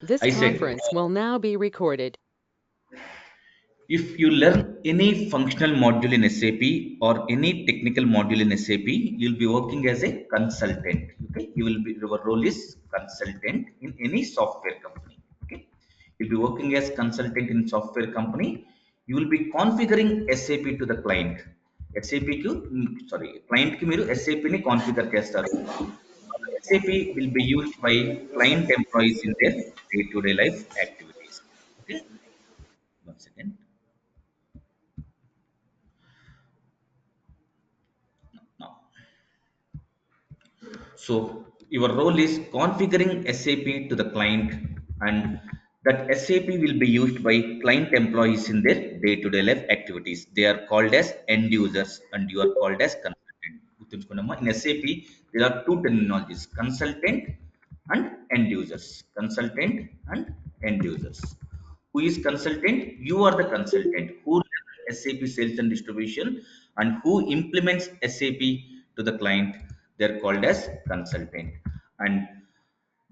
This I said, conference will now be recorded. if you learn any functional module in SAP or any technical module in SAP, you'll be working as a consultant. Okay, your role is consultant in any software company. Okay, you'll be working as consultant in software company. You will be configuring SAP to the client. SAP కు sorry client కి మీరు SAP ని configure చేస్తారు. SAP will be used by client employees in their day-to-day life activities. Okay, one second. Now, so your role is configuring SAP to the client, and that SAP will be used by client employees in their day-to-day life activities. They are called as end users, and you are called as consultant. గుర్తుంచుకోండమ్మా. In SAP, there are two terminologies: consultant and end users. Consultant and end users. Who is consultant? You are the consultant who learns SAP sales and distribution and who implements SAP to the client. They're called as consultant. And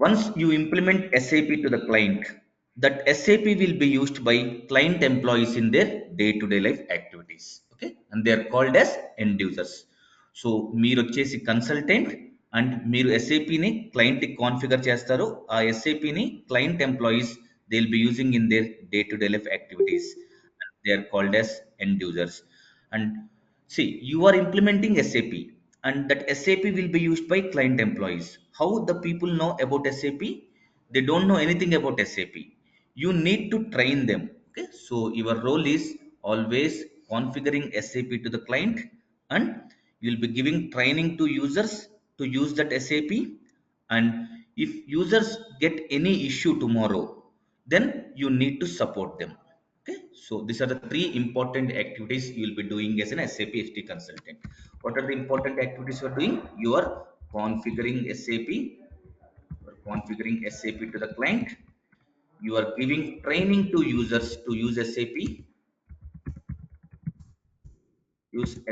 once you implement SAP to the client, that SAP will be used by client employees in their day-to-day life activities. Okay, and they are called as end users. So మీరు వచ్చేసి consultant and మీరు ఎస్ఏపిని client configure చేస్తారు. ఆ ఎస్ఏపిని client employees they will be using in their day to day life activities. They are called as end users. And see, you are implementing SAP, and that SAP will be used by client employees. How the people know about SAP? They don't know anything about SAP. You need to train them. Okay, so your role is always configuring SAP to the client, and you'll be giving training to users to use that SAP. And if users get any issue tomorrow, then you need to support them. Okay, so these are the three important activities you will be doing as an SAP SD consultant. What are the important activities you are doing? You are configuring SAP, you are configuring SAP to the client, you are giving training to users to use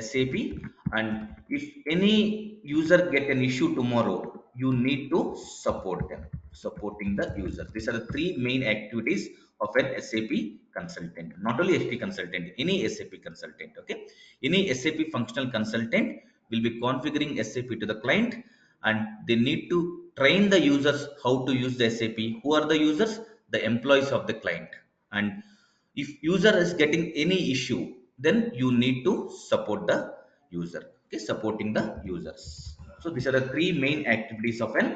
SAP, and if any user get an issue tomorrow, you need to support them, supporting the user. These are the three main activities of an SAP consultant. Not only SD consultant, any SAP consultant. Okay, any SAP functional consultant will be configuring SAP to the client, and they need to train the users how to use the SAP. Who are the users? The employees of the client. And if user is getting any issue, then you need to support the user. Okay, supporting the users. So these are the three main activities of an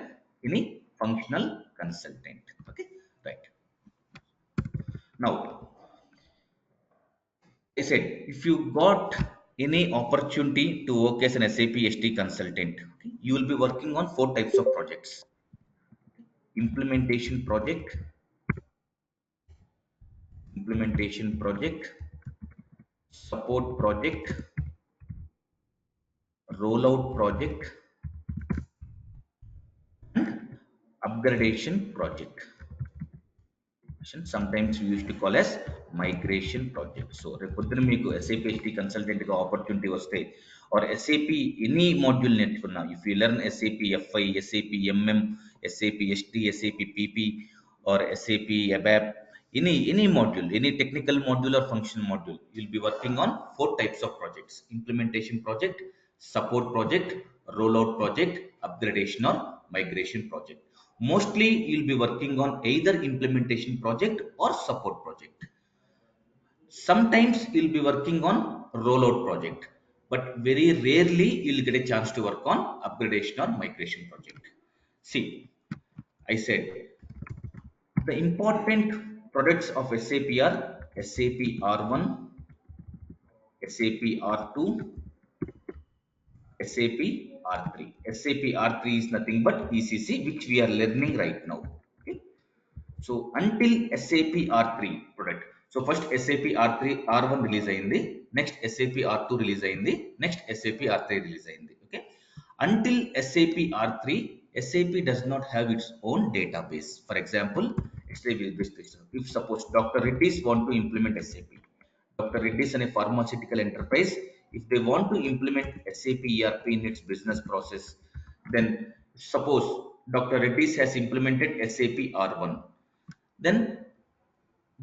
any functional consultant. Okay, right. Now I said, if you got any opportunity to work as an SAP SD consultant, okay, you will be working on four types of projects: implementation project, implementation project, support project, rollout project, upgradation project. Sometimes we used to call as migration project. So రేపొద్దున మీకు SAP SD consultant గా opportunity వస్తే, or SAP any module నేర్చుకున్నా, if you learn SAP FI, SAP MM, SAP SD, SAP PP, or SAP ABAP, any module, any technical module or function module, you'll be working on four types of projects: implementation project, support project, rollout project, upgradation or migration project. Mostly you'll be working on either implementation project or support project. Sometimes you'll be working on rollout project, but very rarely you'll get a chance to work on upgradation or migration project. See, I said the important products of SAP are SAP R1, SAP R2, SAP R3. SAP R3 is nothing but ECC, which we are learning right now. Okay. So until SAP R3 product. So first SAP R3 R1 release అయింది, next SAP R2 release అయింది, next SAP R3 release అయింది. Okay. Until SAP R3, SAP does not have its own database. For example, if suppose Dr. Reddy's want to implement SAP, Dr. Reddy's and a pharmaceutical enterprise, if they want to implement SAP ERP in its business process, then suppose Dr. Reddy's has implemented SAP R1. Then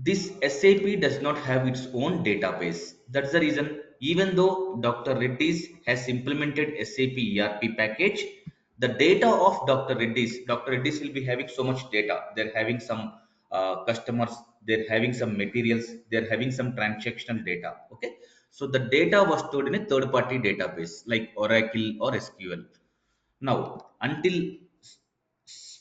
this SAP does not have its own database. That's the reason, even though Dr. Reddy's has implemented SAP ERP package, the data of Dr. Reddy's will be having so much data. They're having some customers, they're having some materials, they're having some transactional data. Okay, so the data was stored in a third-party database like Oracle or SQL. Now, until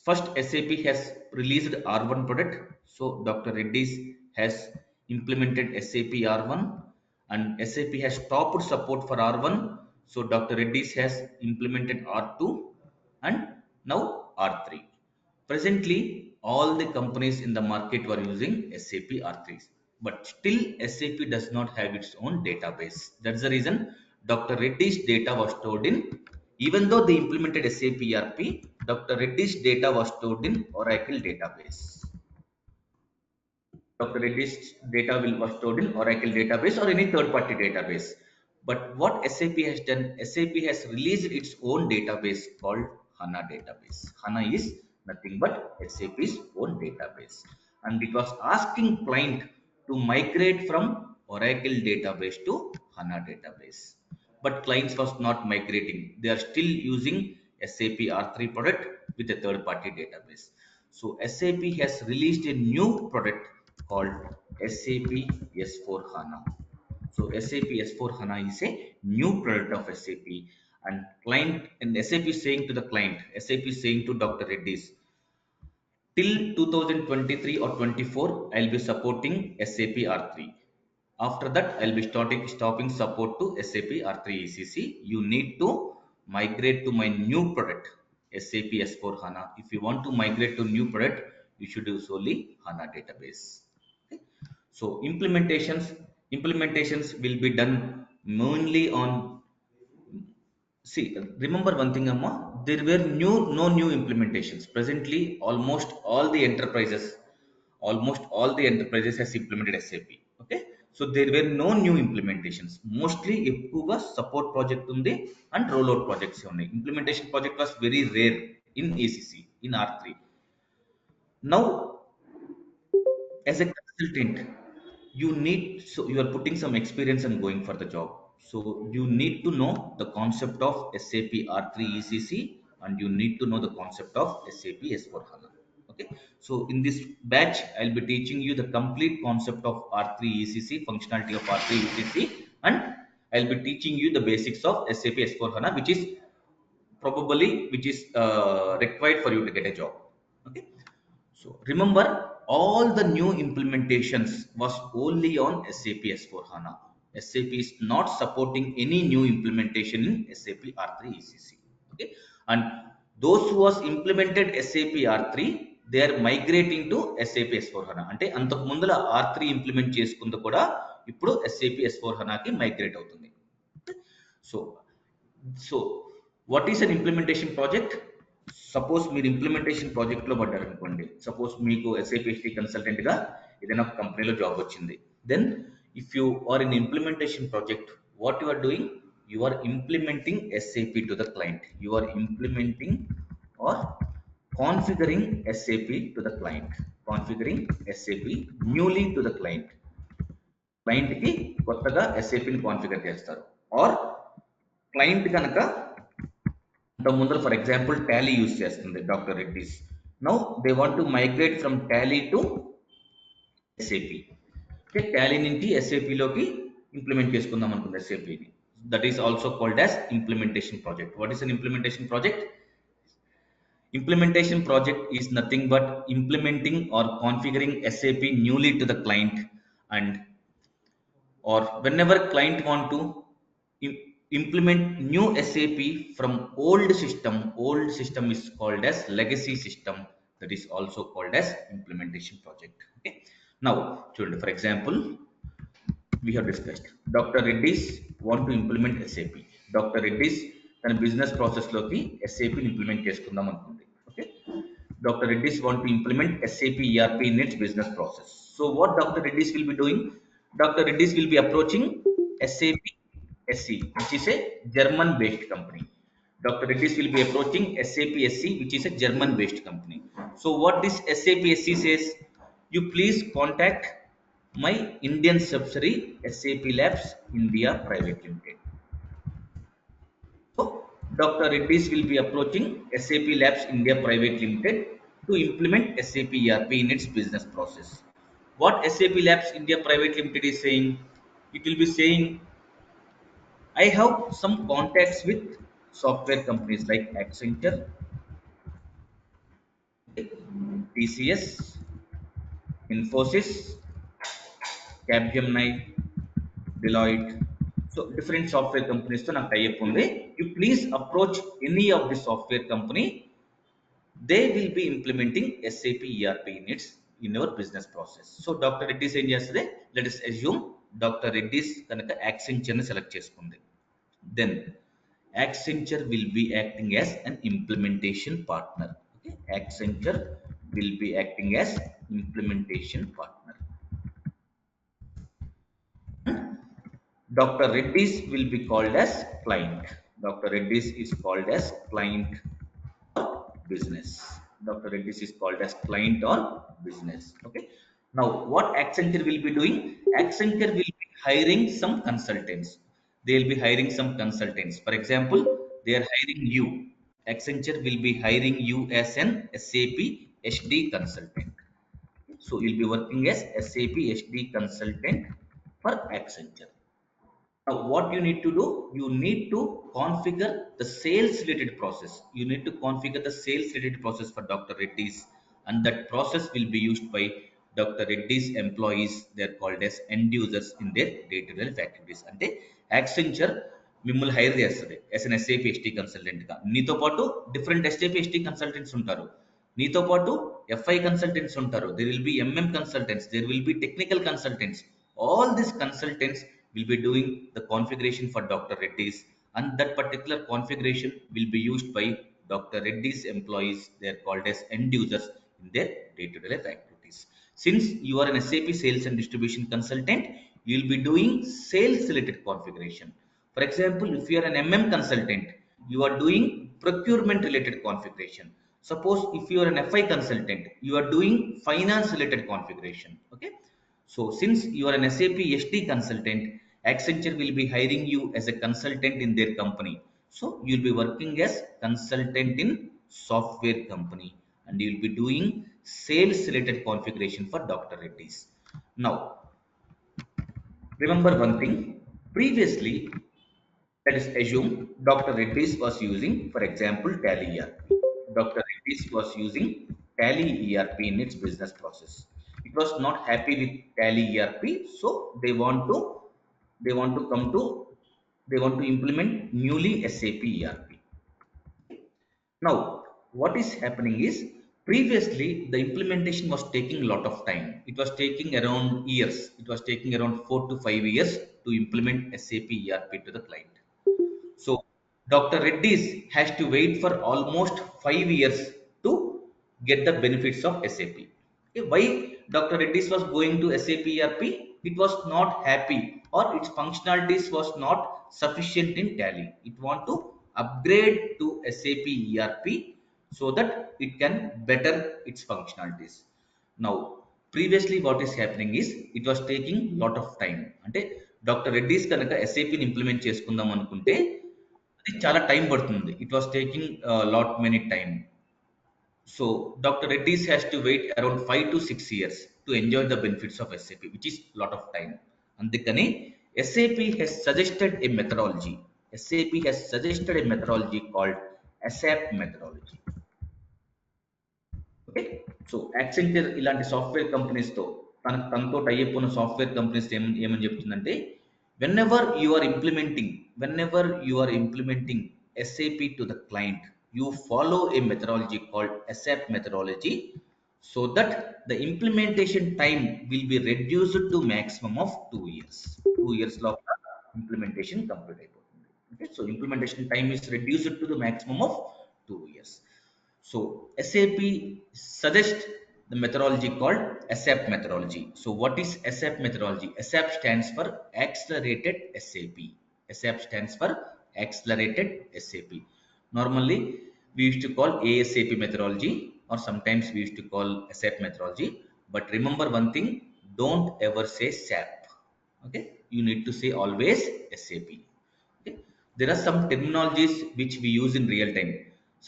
first SAP has released R1 product, so Dr. Reddy's has implemented SAP R1 and SAP has stopped support for R1. So Dr. Reddy's has implemented R2 and now R3. Presently, all the companies in the market were using SAP R3s, but still SAP does not have its own database. That's the reason Dr. Reddy's data was stored in, even though they implemented SAP ERP, Dr. Reddy's data was stored in Oracle database. Dr. Reddy's data will was stored in Oracle database or any third-party database. But what SAP has done, SAP has released its own database called HANA database. HANA is nothing but SAP's own database. And it was asking client to migrate from Oracle database to HANA database. But clients was not migrating. They are still using SAP R3 product with a third-party database. So SAP has released a new product called SAP S4 HANA. So SAP S4 HANA is a new product of SAP, and SAP is saying to the client, SAP is saying to Dr. Reddy's, till 2023 or 24, I'll be supporting SAP R3. After that, I'll be stopping support to SAP R3 ECC. You need to migrate to my new product, SAP S4 HANA. If you want to migrate to new product, you should use only HANA database. Okay. So implementations will be done mainly on. See, remember one thing, Amma. There were no new implementations. Presently, almost all the enterprises has implemented SAP. Okay, so there were no new implementations. Mostly, ఎక్కువగా support project ఉంది and rollout projects ఉన్నాయి. Implementation project was very rare in ACC in R3. Now, as a consultant, you are putting some experience and going for the job, so you need to know the concept of SAP R3 ECC and you need to know the concept of SAP S4 HANA. Okay, so in this batch I'll be teaching you the complete concept of R3 ECC, functionality of R3 ECC, and I'll be teaching you the basics of SAP S4 HANA, which is required for you to get a job. Okay, so remember, all the new implementations was only on SAP S4 HANA. SAP is not supporting any new implementation in SAP R3 ECC. Okay, and those who was implemented SAP R3, they are migrating to SAP S4 HANA. అంటే అంతకు ముందల R3 implement చేసుకుంది కూడా ఇప్పుడు SAP S4 HANA కి migrate అవుతుంది. So so what is an implementation project? Suppose మీరు implementation ప్రాజెక్ట్లో పడ్డారనుకోండి, సపోజ్ మీకు ఎస్ఐపిహెచ్డి కన్సల్టెంట్గా ఏదైనా ఒక కంపెనీలో జాబ్ వచ్చింది. Then if you are in implementation project, what you are doing, you are implementing SAP to the client. You are implementing or configuring SAP to the client. Configuring SAP newly to the client. క్లయింట్కి కొత్తగా ఎస్ఏపిని configure చేస్తారు. Or client కనుక ముందర for example Tally use చేస్తుంది doctor Reddy's. Now they want to migrate from Tally to SAP. Okay, Tally నుంచి ఎస్ఏపిలోకి implement చేసుకుందాం అనుకుంది ఎస్ఏపిని. That is also called as implementation project. What is an implementation project? Implementation project is nothing but implementing or configuring SAP newly to the client, and or whenever client want to implement new SAP from old system is called as legacy system. That is also called as implementation project. Okay, now children, for example, we have discussed Dr. Reddy's want to implement SAP. Dr. Reddy's తన business process లోకి SAP ని implement చేసుకుందాం అనుకుంది. Okay, Dr. Reddy's want to implement SAP ERP in its business process. So what Dr. Reddy's will be doing? Dr. Reddy's will be approaching SAP SE, which is a German-based company. Dr. Reddy's will be approaching SAP SE, which is a German-based company. So what this SAP SE says? You please contact my Indian subsidiary SAP Labs India Private Limited. So, Dr. Reddy's will be approaching SAP Labs India Private Limited to implement SAP ERP in its business process. What SAP Labs India Private Limited is saying, it will be saying, I have some contacts with software companies like Accenture, TCS, Infosys, Capgemini, Deloitte. So different software companies to నాకు tie up ఉంది. You please approach any of the software company. They will be implementing SAP ERP in its in your business process. So Dr. Reddy's ఏం చేస్తుంది? Let us assume Dr. Reddy's కనుక Accenture ని select చేసుకుంది. Then Accenture will be acting as an implementation partner. Okay? Accenture will be acting as implementation partner. Dr. Reddy's will be called as client. Dr. Reddy's is called as client business. Dr. Reddy's is called as client or business. Okay. Now, what Accenture will be doing? Accenture will be hiring some consultants. They will be hiring some consultants. For example, they are hiring you. Accenture will be hiring you as an SAP HD consultant. So you'll be working as SAP HD consultant for Accenture. Now, what you need to do, you need to configure the sales related process. You need to configure the sales related process for Dr. Reddy's, and that process will be used by Dr. Reddy's employees. They're called as end users in their day-to-day life activities. అంటే Accenture మిమ్మల్ని hire చేస్తుంది as an SAP SD కన్సల్టెంట్గా. నీతో పాటు different SAP SD consultants ఉంటారు. నీతో పాటు FI consultants ఉంటారు. There will be MM consultants, there will be technical consultants. All these consultants will be doing the configuration for Dr. Reddy's, and that particular configuration will be used by Dr. Reddy's employees. They are called as end users in their day-to-day life activities. Since you are an SAP sales and distribution consultant, you will be doing sales related configuration. For example, if you are an MM consultant, you are doing procurement related configuration. Suppose if you are an FI consultant, you are doing finance related configuration. Okay. So since you are an SAP SD consultant, Accenture will be hiring you as a consultant in their company. So you'll be working as consultant in software company, and you'll be doing sales related configuration for Dr. Reddy's. Now, remember one thing. Previously, let us assume Dr. Reddy's was using, for example, Tally ERP. Dr. Reddy's was using Tally ERP in its business process. It was not happy with Tally ERP, so they want to come to they want to implement newly SAP ERP. Now, what is happening is previously the implementation was taking a lot of time. It was taking around years. It was taking around 4 to 5 years to implement SAP ERP to the client. So Dr. Reddy's has to wait for almost 5 years to get the benefits of SAP. Okay, why Dr. Reddy's was going to SAP ERP? It was not happy, or its functionalities was not sufficient in Tally. It want to upgrade to SAP ERP so that it can better its functionalities. Now, previously what is happening is it was taking lot of time. అంటే doctor Reddy's కనుక ఎస్ఏపిని implement చేసుకుందాం అనుకుంటే అది చాలా time పడుతుంది. It was taking lot many time. So doctor Reddy's has to wait around 5 to 6 years to enjoy the benefits of SAP, which is lot of time. అందుకని SAP has suggested a methodology. SAP has suggested a methodology called ASAP methodology. Okay. So Accenture ఇలాంటి software కంపెనీస్తో తనతో tie up ఉన్న software companies ఏమని చెప్తుందంటే, whenever you are implementing SAP to the client, you follow a methodology called ASAP methodology, so that the implementation time will be reduced to maximum of 2 years. 2 years లో implementation complete అయిపోతుంది. Okay, so implementation time is reduced to the maximum of 2 years. So SAP suggests the methodology called ASAP methodology. So what is ASAP methodology? ASAP stands for Accelerated SAP. ASAP stands for Accelerated SAP. Normally, we used to call ASAP methodology, or sometimes we used to call ASAP methodology. But remember one thing, don't ever say SAP. Okay, you need to say always SAP. Okay, there are some terminologies which we use in real time.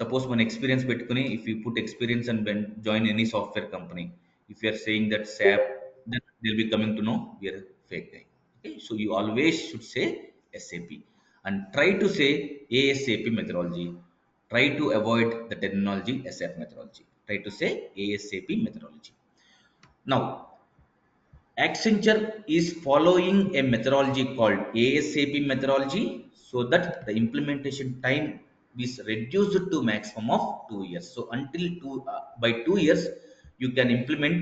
Suppose one experience పెట్టుకుని, if you put experience and when join any software company, if you are saying that SAP, then they'll be coming to know we are fake guy. Okay, so you always should say SAP and try to say ASAP methodology. Try to avoid the terminology SAP methodology. Try to say ASAP methodology. Now, Accenture is following a methodology called ASAP methodology so that the implementation time is reduced to maximum of 2 years. So until by 2 years, you can implement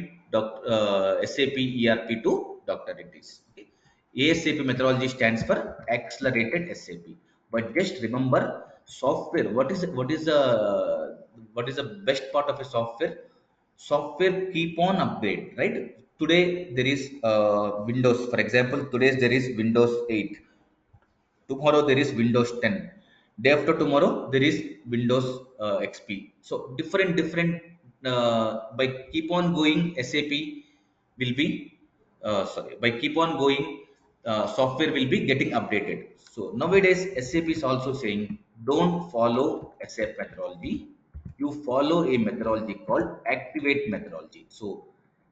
SAP ERP to Dr. Reddy's. Okay. ASAP methodology stands for accelerated SAP. But just remember, software. What is the best part of a software? Software keep on upgrade, right? Today there is Windows, for example, today there is Windows 8, tomorrow there is Windows 10, day after tomorrow there is Windows XP. So different by keep on going SAP will be sorry, by keep on going software will be getting updated. So nowadays SAP is also saying don't follow SAP methodology, you follow a methodology called activate methodology. So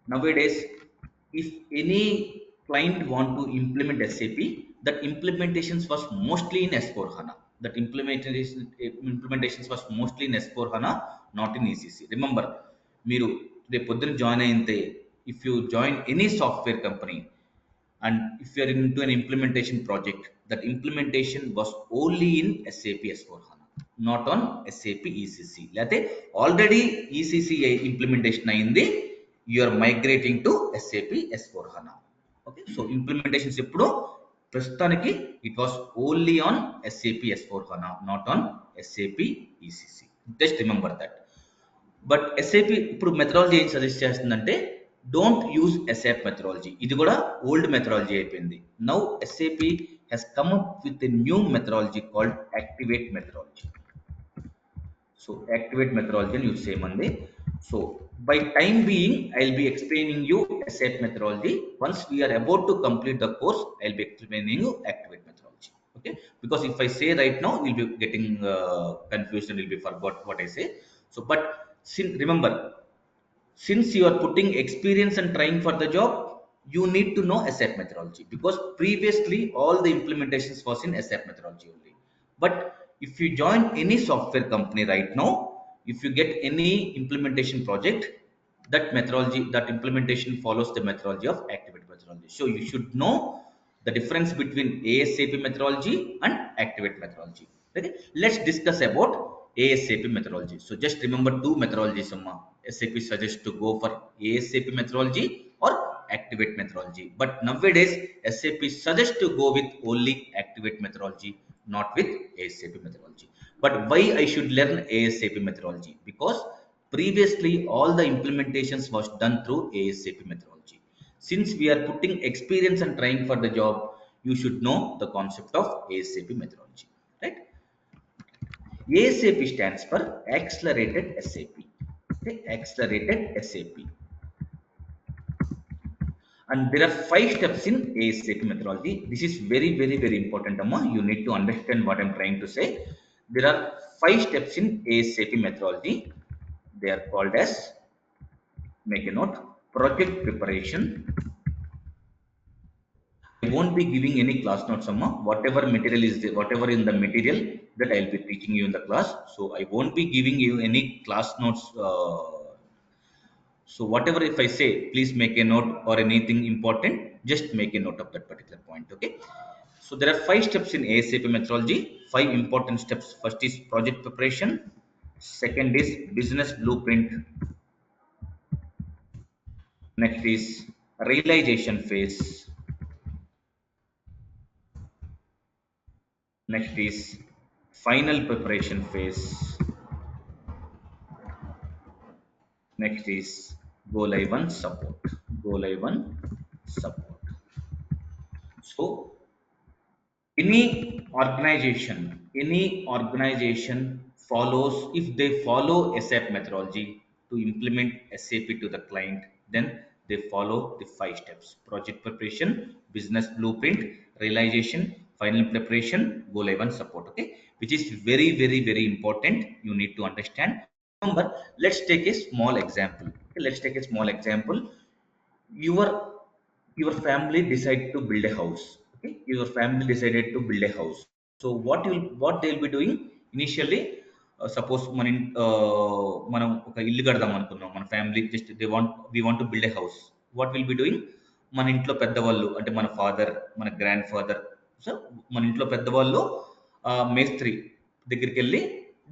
nowadays, if any client want to implement SAP, that implementations was mostly in S4 HANA. That implementations was mostly in S4 HANA, not in ECC. Remember, మీరు రేపు పొద్దున join అయితే, if you join any software company and if you are into an implementation project, that implementation was only in SAP S4 HANA, not on SAP ECC. లేకపోతే already ECC implementation అయింది, you are migrating to SAP S4 HANA. Okay, so implementations ఎప్పుడు ప్రస్తుతానికి it was only on SAP S4 HANA, not on SAP ECC. Just remember that. But SAP ఇప్పుడు methodology ఏం suggest చేస్తుందంటే don't use ASAP methodology. ఇది కూడా old methodology అయిపోయింది. Now SAP has come up with a new methodology called activate methodology. So activate methodology అని use చేయమంది. So by time being, I'll be explaining you SAP methodology. Once we are about to complete the course, I'll be explaining you activate methodology. Okay, because if I say right now, you'll be getting confused and you'll be forgot what I say. So but remember, since you are putting experience and trying for the job, you need to know SAP methodology, because previously all the implementations was in SAP methodology only. But if you join any software company right now, if you get any implementation project, that methodology, that implementation follows the methodology of activate methodology. So you should know the difference between ASAP methodology and activate methodology. Okay, let's discuss about ASAP methodology. So just remember two methodologies. SAP suggests to go for ASAP methodology or activate methodology. But nowadays SAP suggests to go with only activate methodology, not with ASAP methodology. But why I should learn ASAP methodology? Because previously all the implementations was done through ASAP methodology. Since we are putting experience and trying for the job, you should know the concept of ASAP methodology, right? ASAP stands for accelerated SAP. Okay, accelerated SAP. And there are 5 steps in ASAP methodology. This is very important, Amma. You need to understand what I'm trying to say. There are 5 steps in ASAP methodology. They are called as, make a note, project preparation. I won't be giving any class notes, Amma. Whatever material is there, whatever in the material that I'll be teaching you in the class. So I won't be giving you any class notes. So whatever if I say, please make a note, or anything important, just make a note of that particular point. Okay. So there are 5 steps in ASAP methodology. 5 important steps. First is project preparation. Second is business blueprint. Next is realization phase. Next is final preparation phase. Next is go live and support. Go live and support. So any organization follows, if they follow SAP methodology to implement SAP to the client, then They follow the 5 steps: project preparation, business blueprint, realization, final preparation, go live and support. Okay, which is very very very important, you need to understand. Remember, let's take a small example. Okay, let's take a small example. your your family decide to build a house. Okay, your family decided to build a house. So what they'll be doing initially, suppose మనం ఒక ఇల్లు కడదాం అనుకున్నాం, మన family just we want to build a house. What will be doing, మన ఇంట్లో పెద్దవాళ్ళు అంటే మన ఫాదర్, మన గ్రాండ్ ఫాదర్, సో మన ఇంట్లో పెద్దవాళ్ళు మేస్త్రి దగ్గరికి వెళ్ళి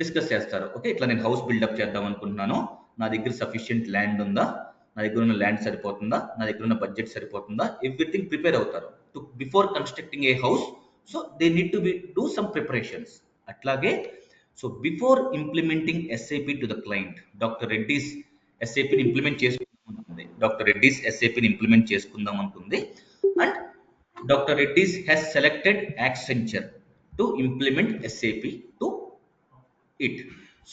డిస్కస్ చేస్తారు. ఓకే, ఇట్లా నేను హౌస్ బిల్డప్ చేద్దాం అనుకుంటున్నాను, నా దగ్గర సఫిషియెంట్ ల్యాండ్ ఉందా, నా దగ్గర ఉన్న ల్యాండ్ సరిపోతుందా, నా దగ్గర ఉన్న బడ్జెట్ సరిపోతుందా, ఎవ్రీథింగ్ ప్రిపేర్ అవుతారు to before constructing a house. So they need to be do some preparations. అట్లాగే so before implementing SAP to the client, doctor Reddy's ఎస్ఐపిని ఇంప్లిమెంట్ చేసుకుందాం అనుకుంది, డాక్టర్ రెడ్డిస్ ఎస్ఐపిని ఇంప్లిమెంట్ చేసుకుందాం అనుకుంది. And doctor Reddy's has selected Accenture to implement SAP to it.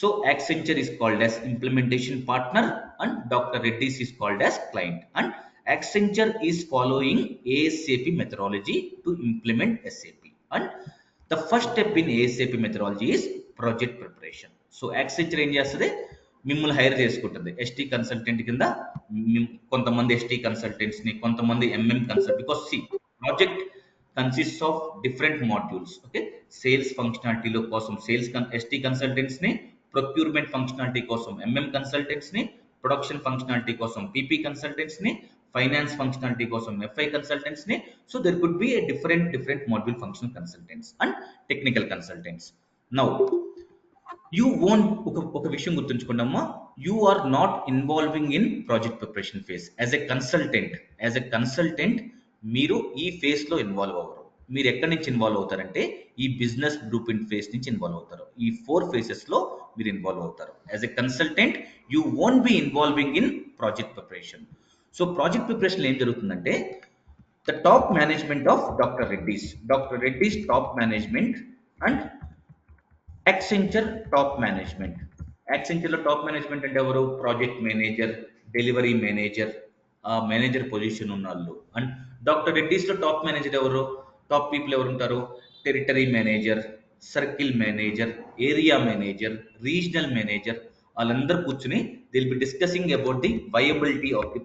So Accenture is called as implementation partner and Dr. Reddy's is called as client. And Accenture is following ASAP methodology to implement SAP. And the first step in ASAP methodology is project preparation. So Accenture ఏం చేస్తుంది, మిమ్మల్ని hire చేసుకుంటుంది ST consultant కింద. కొంతమంది ST consultants ని, కొంతమంది MM consultant, because see project consist of different modules. Okay, sales ఫంక్షనాలిటీలో కోసం సేల్స్ ఎస్టీ కన్సల్టెంట్స్ ని, ప్రొక్యూర్మెంట్ ఫంక్షనాలిటీ కోసం ఎంఎం కన్సల్టెంట్స్ ని, ప్రొడక్షన్ ఫంక్షనాలిటీ కోసం పీపీ కన్సల్టెంట్స్ ని, ఫైనాన్స్ ఫంక్షనాలిటీ కోసం ఎఫ్ఐ కన్సల్టెంట్స్ ని. So there could be a different module functional consultants and technical consultants. Now you own ఒక విషయం గుర్తుంచుకోండమ్మా, you are not involving in project preparation phase. As a consultant మీరు ఈ phase లో involve అవ్వరు. మీరు ఎక్కడి నుంచి ఇన్వాల్వ్ అవుతారంటే ఈ బిజినెస్ బ్లూ ప్రింట్ ఫేజ్ నుంచి ఇన్వాల్వ్ అవుతారు. ఈ 4 phases లో మీరు ఇన్వాల్వ్ అవుతారు. As a consultant you won't be involving in project preparation. So project preparation ఏం జరుగుతుందంటే, the top management of doctor Reddy's top management and Accenture top management. Accenture లో top management అంటే ఎవరు, ప్రాజెక్ట్ మేనేజర్, డెలివరీ మేనేజర్, ఆ manager position ఉన్న వాళ్ళు. And doctor Reddy's లో top manager ఎవరు, టాప్ పీపుల్ ఎవరు ఉంటారు, territory manager, circle manager, area manager, regional manager. వాళ్ళందరూ కూర్చుని they'll be discussing about the viability of the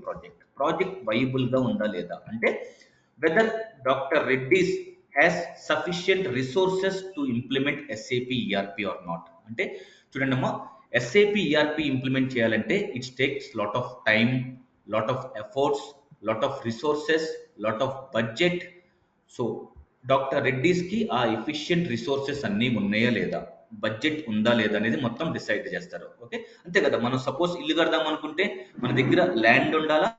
project viable గా ఉందా లేదా, అంటే whether doctor Reddy's has sufficient resources to implement SAP ERP or not. అంటే చూడండి అమ్మా, ఎస్ఏపి ఈఆర్పి ఇంప్లిమెంట్ చేయాలంటే it's takes lot of time, lot of efforts, lot of resources, lot of budget. So doctor Reddy's కి ఆ ఎఫిషియంట్ రిసోర్సెస్ అన్నీ ఉన్నాయా లేదా, budget ఉందా లేదా అనేది మొత్తం డిసైడ్ చేస్తారు. ఓకే, అంతే కదా. మనం సపోజ్ ఇల్లు కడదాం అనుకుంటే మన దగ్గర ల్యాండ్ ఉండాలా,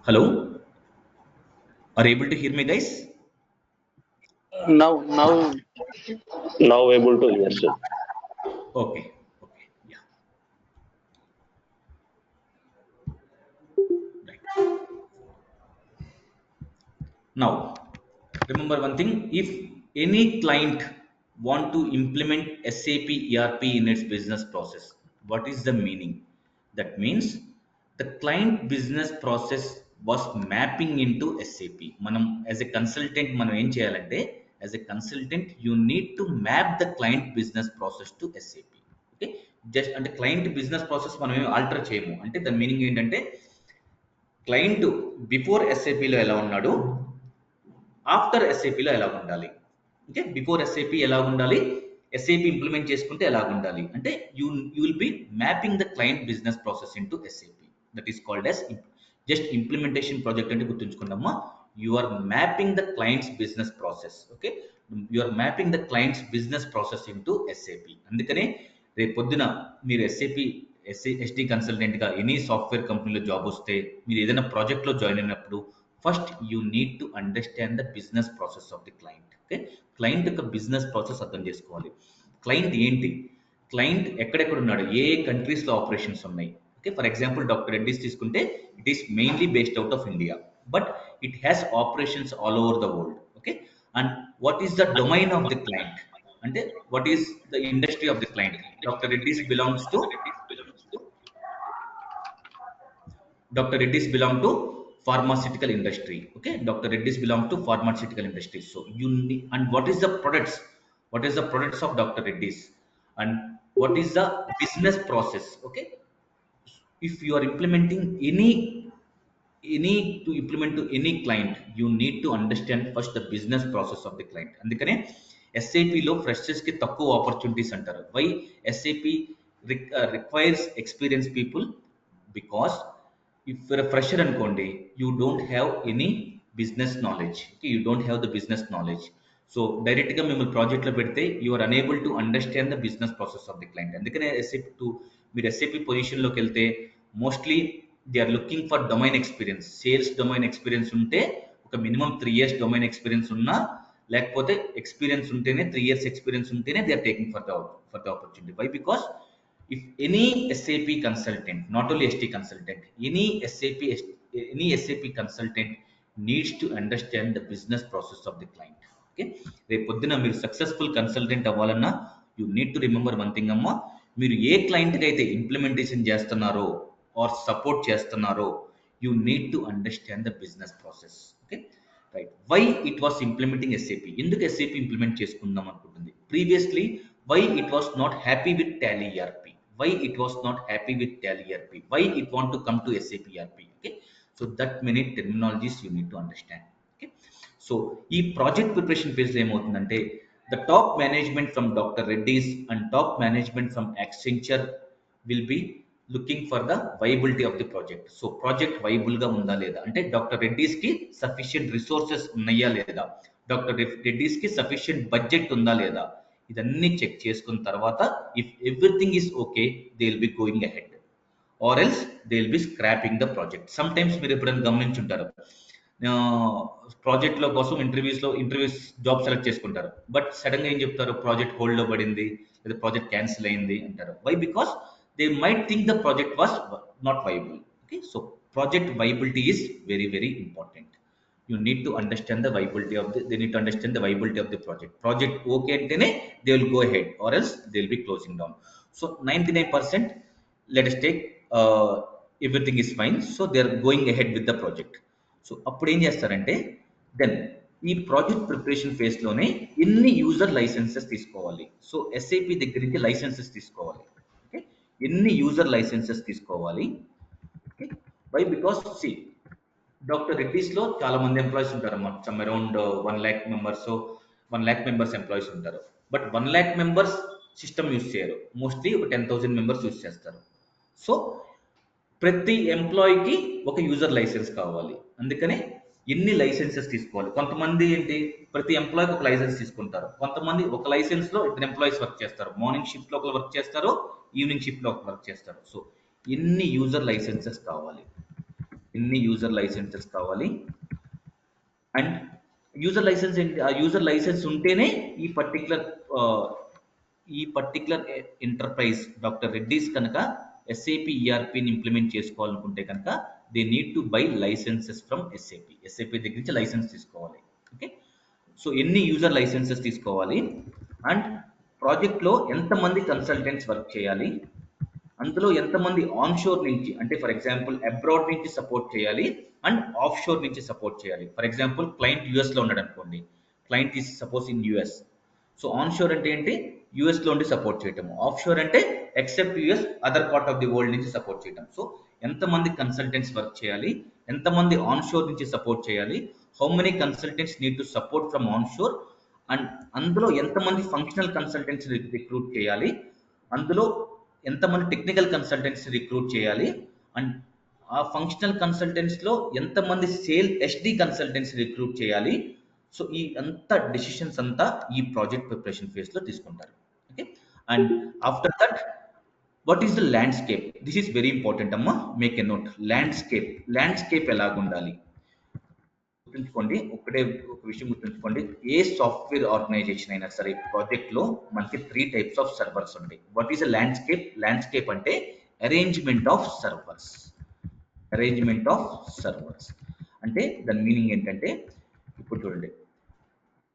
hello, are able to hear me guys? Now able to hear, sir. Okay, yeah, right. Now, remember one thing, if any client want to implement SAP ERP in its business process, what is the meaning? That means the client business process was mapping into SAP. మనం as a consultant మనం ఏం చేయాలంటే, as a consultant you need to map the client business process to SAP. Okay, just అంటే client business process మనం ఏమి alter చేయము. అంటే దాని మీనింగ్ ఏంటంటే, క్లయింట్ బిఫోర్ ఎస్ఏపిలో ఎలా ఉన్నాడు, ఆఫ్టర్ ఎస్ఏపిలో ఎలా ఉండాలి. ఓకే, బిఫోర్ ఎస్ఏపి ఎలా ఉండాలి, ఎస్ఏపి ఇంప్లిమెంట్ చేసుకుంటే ఎలా ఉండాలి అంటే, you will be mapping the client business process into SAP. That is called as just implementation project అంటే గుర్తుంచుకుందామా, you are mapping the client's business process. Okay, you are mapping the client's business process into SAP. అందుకనే రేపు పొద్దున మీరు SD కన్సల్టెంట్గా any software కంపెనీలో job వస్తే, మీరు ఏదైనా ప్రాజెక్ట్లో జాయిన్ అయినప్పుడు first you need to understand the business process of the client. Okay, client యొక్క బిజినెస్ ప్రాసెస్ అర్థం చేసుకోవాలి. క్లయింట్ ఏంటి, క్లయింట్ ఎక్కడెక్కడ ఉన్నాడు, ఏ కంట్రీస్లో ఆపరేషన్స్ ఉన్నాయి. Okay, for example doctor Reddy's తీసుకుంటే it is mainly based out of India, but it has operations all over the world. Okay, and what is the domain of the client, అంటే what is the industry of the client. Doctor Reddy's belongs to Dr. Reddy's belong to pharmaceutical industry. Okay, Dr. Reddy's belong to pharmaceutical industry. So you need, and what is the products? What is the products of Dr. Reddy's? And what is the business process? Okay, if you are implementing any to implement to any client, you need to understand first the business process of the client. అందుకనే ఎస్ఐపిలో ఫ్రెషర్స్కి తక్కువ opportunities అంటారు. Why SIP requires experience people, because if you're a fresher అనుకోండి, you don't have any business knowledge. Okay, you don't have the business knowledge. So డైరెక్ట్గా మిమ్మల్ని ప్రాజెక్ట్లో పెడితే you are unable to understand the business process of the client. అందుకనే మీరు SIP పొజిషన్లోకి వెళ్తే mostly they are looking for domain experience. Sales domain experience ఉంటే, ఒక మినిమం 3 years డొమైన్ ఎక్స్పీరియన్స్ ఉన్నా, లేకపోతే ఎక్స్పీరియన్స్ ఉంటేనే 3 years ఎక్స్పీరియన్స్ ఉంటేనే they are taking for the opportunity. Why? Because if any SAP consultant, not only ST consultant, any SAP consultant needs to understand the business process of the client. Okay, రేపు పొద్దున మీరు successful consultant అవ్వాలన్నా you need to remember one thing అమ్మా, మీరు ఏ క్లయింట్కి అయితే implementation చేస్తున్నారో ఆర్ సపోర్ట్ చేస్తున్నారో you need to understand the business process. Okay, right. Why it was implementing SAP, ఎందుకు ఎస్ఏపి ఇంప్లిమెంట్ చేసుకుందాం అనుకుంటుంది previously, why it was not happy with Tally ERP, why it was not happy with Tally ERP, why it want to come to SAP ERP. Okay, so that many terminologies you need to understand. Okay, so ఈ project preparation phase లో ఏమవుతుందంటే, the top management from Dr. Reddy's and top management from Accenture will be looking for the viability of the project. So project viable గా ఉందా లేదా, అంటే doctor Reddy's కి sufficient resources ఉన్నాయా లేదా, డాక్టర్ రెడ్డీస్ కి సఫిషియంట్ బడ్జెట్ ఉందా లేదా, ఇదన్నీ చెక్ చేసుకున్న తర్వాత if everything is okay they will be going ahead, or else they will B scrapping the project. Some times మీరు ఎప్పుడైనా గమనించుంటారు, ప్రాజెక్ట్లో కోసం ఇంటర్వ్యూస్ జాబ్ సెలెక్ట్ చేసుకుంటారు, బట్ సడన్ గా ఏం చెప్తారు, ప్రాజెక్ట్ హోల్డ్ లో పడింది లేదా ప్రాజెక్ట్ క్యాన్సిల్ అయింది అంటారు. Why? Because they might think the project was not viable. Okay, so project viability is very very important. You need to understand the viability of they need to understand the viability of the project okay antene they will go ahead, or else they will be closing down. So 99% let us take everything is fine, so they are going ahead with the project. So appudu em chestarante, then ఈ project preparation phase లోనే ఎన్ని user licences తీసుకోవాలి. So SAP దగ్గర నుంచి licences తీసుకోవాలి. Okay, ఎన్ని user licences తీసుకోవాలి. Okay, why? Because see doctor Reddy's లో చాలా మంది ఎంప్లాయీస్ ఉంటారు అన్నమాట, some around 1 lakh members, 1 lakh members employees ఉంటారు. But 1 lakh members system use చేయరు, మోస్ట్లీ ఒక 10,000 మెంబర్స్ యూజ్ చేస్తారు. సో ప్రతి ఎంప్లాయీకి ఒక యూజర్ లైసెన్స్ కావాలి. అందుకనే ఎన్ని లైసెన్సెస్ తీసుకోవాలి. కొంతమంది ఏంటి, ప్రతి ఎంప్లాయీకి ఒక లైసెన్స్ తీసుకుంటారు, కొంతమంది ఒక లైసెన్స్ లో 2 ఎంప్లాయీస్ వర్క్ చేస్తారు, మార్నింగ్ షిఫ్ట్ లో ఒకరు వర్క్ చేస్తారు, ఈవినింగ్ షిఫ్ట్ లో ఒకరు వర్క్ చేస్తారు. సో ఎన్ని యూజర్ లైసెన్సెస్ కావాలి, ఎన్ని యూజర్ లైసెన్సెస్ కావాలి. అండ్ యూజర్ లైసెన్స్ ఏంటి, ఆ యూజర్ లైసెన్స్ ఉంటేనే ఈ పర్టికులర్ ఎంటర్ప్రైజ్ డాక్టర్ రెడ్డీస్ కనుక SAP ERPని ఇంప్లిమెంట్ చేసుకోవాలనుకుంటే కనుక they need to buy licences from SAP దగ్గర నుంచి లైసెన్స్ తీసుకోవాలి. ఓకే, సో ఎన్ని యూజర్ లైసెన్సెస్ తీసుకోవాలి, అండ్ ప్రాజెక్ట్లో ఎంతమంది కన్సల్టెంట్స్ వర్క్ చేయాలి, అందులో ఎంతమంది ఆన్ షోర్ నుంచి, అంటే ఫర్ ఎగ్జాంపుల్ అబ్రాడ్ నుంచి సపోర్ట్ చేయాలి అండ్ ఆఫ్ షోర్ నుంచి సపోర్ట్ చేయాలి. ఫర్ ఎగ్జాంపుల్ క్లయింట్ US లో ఉన్నాడు అనుకోండి, client is suppose in US. So onshore అంటే ఏంటి, US లో ఉండి సపోర్ట్ చేయటం, ఆఫ్ షోర్ అంటే except US other part of the world నుంచి సపోర్ట్ చేయటం. సో ఎంతమంది కన్సల్టెంట్స్ వర్క్ చేయాలి, ఎంతమంది ఆన్ షోర్ నుంచి సపోర్ట్ చేయాలి, how many consultants need to support from onshore, and అందులో ఎంతమంది ఫంక్షనల్ కన్సల్టెంట్స్ రిక్రూట్ చేయాలి, అందులో ఎంతమంది టెక్నికల్ కన్సల్టెంట్స్ రిక్రూట్ చేయాలి, అండ్ ఆ ఫంక్షనల్ కన్సల్టెంట్స్ లో ఎంతమంది SD కన్సల్టెంట్స్ రిక్రూట్ చేయాలి. సో ఈ అంత డెసిషన్స్ అంతా ఈ ప్రాజెక్ట్ ప్రిపరేషన్ ఫేజ్ లో తీసుకుంటారు. Okay, and after that what is the landscape? This is very important అమ్మా, మేక్ ఎ నోట్. ల్యాండ్స్కేప్ ఎలాగ ఉండాలి గుర్తుంచుకోండి. ఒక విషయం గుర్తుంచుకోండి, ఏ సాఫ్ట్వేర్ ఆర్గనైజేషన్ అయినా సరే ప్రాజెక్ట్ లో మనకి 3 టైప్స్ ఆఫ్ సర్వర్స్ ఉంటాయి. వాట్ ఈస్ అ ల్యాండ్స్కేప్ అంటే అరేంజ్మెంట్ ఆఫ్ సర్వర్స్. అంటే దాని మీనింగ్ ఏంటంటే, ఇప్పుడు చూడండి,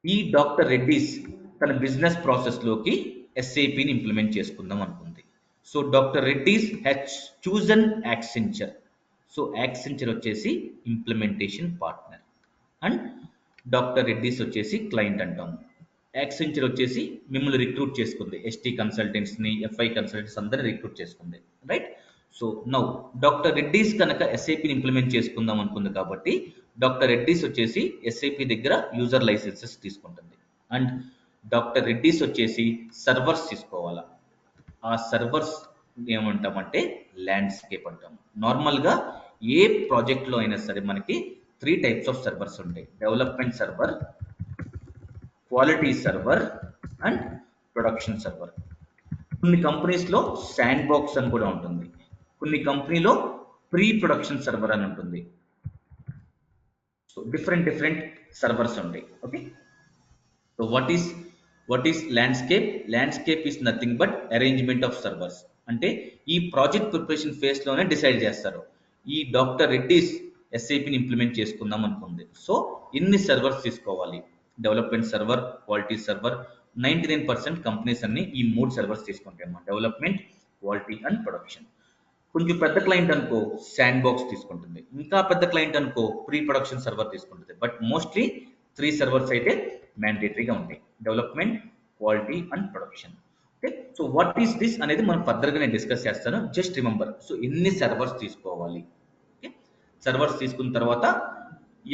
ఈ డాక్టర్ రెడ్డిస్ తన బిజినెస్ ప్రాసెస్ లోకి ఎస్ఏపిని ఇంప్లిమెంట్ చేసుకుందాం అనుకుంది. So doctor Reddy's has chosen Accenture. So Accenture వచ్చేసి implementation partner and doctor Reddy's వచ్చేసి క్లయింట్ అంటాము. యాక్సెంచర్ వచ్చేసి మిమ్మల్ని రిక్రూట్ చేసుకుంది, ఎస్టీ కన్సల్టెంట్స్ని, ఎఫ్ఐ కన్సల్టెంట్స్ అందరిని రిక్రూట్ చేసుకుంది, right? So now doctor Reddy's కనుక ఎస్ఐపిని ఇంప్లిమెంట్ చేసుకుందాం అనుకుంది కాబట్టి డాక్టర్ రెడ్డిస్ వచ్చేసి ఎస్ఐపి దగ్గర యూజర్ లైసెన్సెస్ తీసుకుంటుంది అండ్ డాక్టర్ రెడ్డిస్ వచ్చేసి సర్వర్స్ తీసుకోవాలా. ఆ సర్వర్స్ ఏమంటామంటే ల్యాండ్స్కేప్ అంటాము. నార్మల్గా ఏ ప్రాజెక్ట్లో అయినా సరే మనకి 3 టైప్స్ ఆఫ్ సర్వర్స్ ఉంటాయి: development server, quality server and production server. కొన్ని కంపెనీస్లో శాండ్ బాక్స్ అని కూడా ఉంటుంది, కొన్ని కంపెనీలో ప్రీ ప్రొడక్షన్ సర్వర్ అని ఉంటుంది. సో డిఫరెంట్ సర్వర్స్ ఉంటాయి. Okay, so what is landscape is nothing but arrangement of servers. అంటే ఈ ప్రాజెక్ట్ ప్రిపరేషన్ ఫేజ్ లోనే డిసైడ్ చేస్తారు, ఈ డాక్టర్ రెడ్డిస్ ఎస్ఐపిని ఇంప్లిమెంట్ చేసుకుందాం అనుకుంది. సో ఎన్ని సర్వర్స్ తీసుకోవాలి? Development server, quality server. 99% companies అన్ని ఈ 3 సర్వర్స్ తీసుకుంటాయి అన్నమాట: డెవలప్మెంట్, క్వాలిటీ అండ్ ప్రొడక్షన్. కొంచెం పెద్ద క్లయింట్ అనుకో శాండ్ బాక్స్ తీసుకుంటుంది, ఇంకా పెద్ద క్లయింట్ అనుకో ప్రీ ప్రొడక్షన్ సర్వర్ తీసుకుంటుంది. బట్ మోస్ట్లీ 3 సర్వర్స్ అయితే మ్యాండేటరీగా ఉంటాయి: development, quality and production. Okay, so what is this అనేది మనం ఫర్దర్గా నేను డిస్కస్ చేస్తాను. జస్ట్ రిమెంబర్, సో ఎన్ని సర్వర్స్ తీసుకోవాలి. ఓకే, సర్వర్స్ తీసుకున్న తర్వాత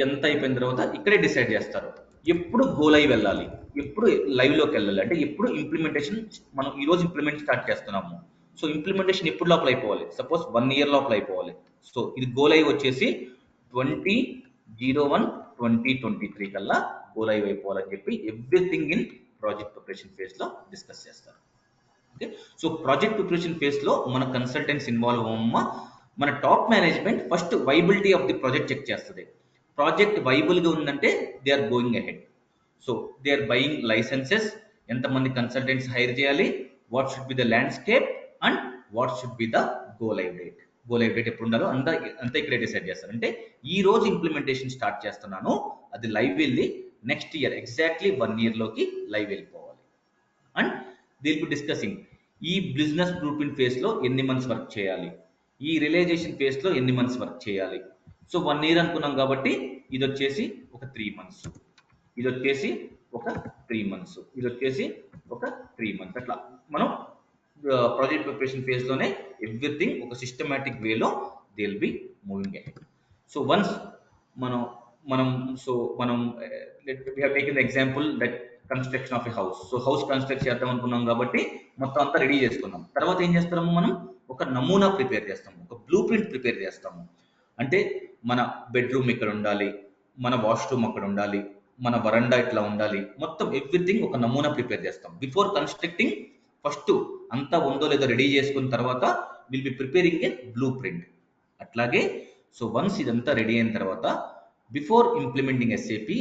ఎంత అయిపోయిన తర్వాత ఇక్కడే డిసైడ్ చేస్తారు ఎప్పుడు గో లైవ్ వెళ్ళాలి, ఎప్పుడు లైవ్లోకి వెళ్ళాలి. అంటే ఎప్పుడు ఇంప్లిమెంటేషన్, మనం ఈరోజు ఇంప్లిమెంట్ స్టార్ట్ చేస్తున్నాము, సో ఇంప్లిమెంటేషన్ ఎప్పుడు లోపల అయిపోవాలి? సపోజ్ 1 year లోపల అయిపోవాలి. సో ఇది గో లైవ్ వచ్చేసి 20/01/2023 కల్లా గో లైవ్ అయిపోవాలని చెప్పి everything in project preparation phase లో డిస్కస్ చేస్తారు. Okay, so project preparation phase లో మన కన్సల్టెంట్స్ ఇన్వాల్వ్ అవ్వమ్మా. మన top management first viability of the project check చేస్తుంది. ప్రాజెక్ట్ వైబుల్ గా ఉందంటే they are going ahead. So they are buying licenses, ఎంతమంది కన్సల్టెంట్స్ హైర్ చేయాలి, what should be the landscape and what should be the go live date. Go live date ఎప్పుడు ఉండాలో అంతా ఇక్కడే decide చేస్తారు. అంటే ఈ రోజు ఇంప్లిమెంటేషన్ స్టార్ట్ చేస్తున్నాను, అది లైవ్ వెళ్ళి నెక్స్ట్ ఇయర్ ఎగ్జాక్ట్లీ 1 year లోకి లైవ్ వెళ్ళిపోవాలి. అండ్ దిల్ బి డిస్కసింగ్ ఈ బిజినెస్ బ్లూప్రింట్ ఫేజ్ లో ఎన్ని మంత్స్ వర్క్ చేయాలి, ఈ రియలైజేషన్ ఫేజ్ లో ఎన్ని మంత్స్ వర్క్ చేయాలి. సో 1 year అనుకున్నాం కాబట్టి ఇది వచ్చేసి ఒక 3 months, ఇది వచ్చేసి ఒక 3 months, ఇది వచ్చేసి ఒక 3 months. అట్లా మనం ప్రాజెక్ట్ ప్రిపరేషన్ ఫేజ్ లోనే ఎవ్రీథింగ్ ఒక సిస్టమాటిక్ వేలో they will be moving ahead. So once మనం మనం సో మనం we have taken the example that construction of a house. So house construct చేద్దాం అనుకున్నాం కాబట్టి మొత్తం అంతా రెడీ చేసుకున్నాం. తర్వాత ఏం చేస్తాము, మనం ఒక నమూనా ప్రిపేర్ చేస్తాము, ఒక బ్లూ ప్రింట్ ప్రిపేర్ చేస్తాము. అంటే మన బెడ్రూమ్ ఇక్కడ ఉండాలి, మన వాష్రూమ్ అక్కడ ఉండాలి, మన వరండా ఇట్లా ఉండాలి, మొత్తం ఎవ్రీథింగ్ ఒక నమూనా ప్రిపేర్ చేస్తాం. బిఫోర్ కన్స్ట్రక్టింగ్ ఫస్ట్ అంతా ఉందో లేదో రెడీ చేసుకున్న తర్వాత will be preparing a blueprint. అట్లాగే సో వన్స్ ఇదంతా రెడీ అయిన తర్వాత బిఫోర్ ఇంప్లిమెంటింగ్ ఎస్ఏపి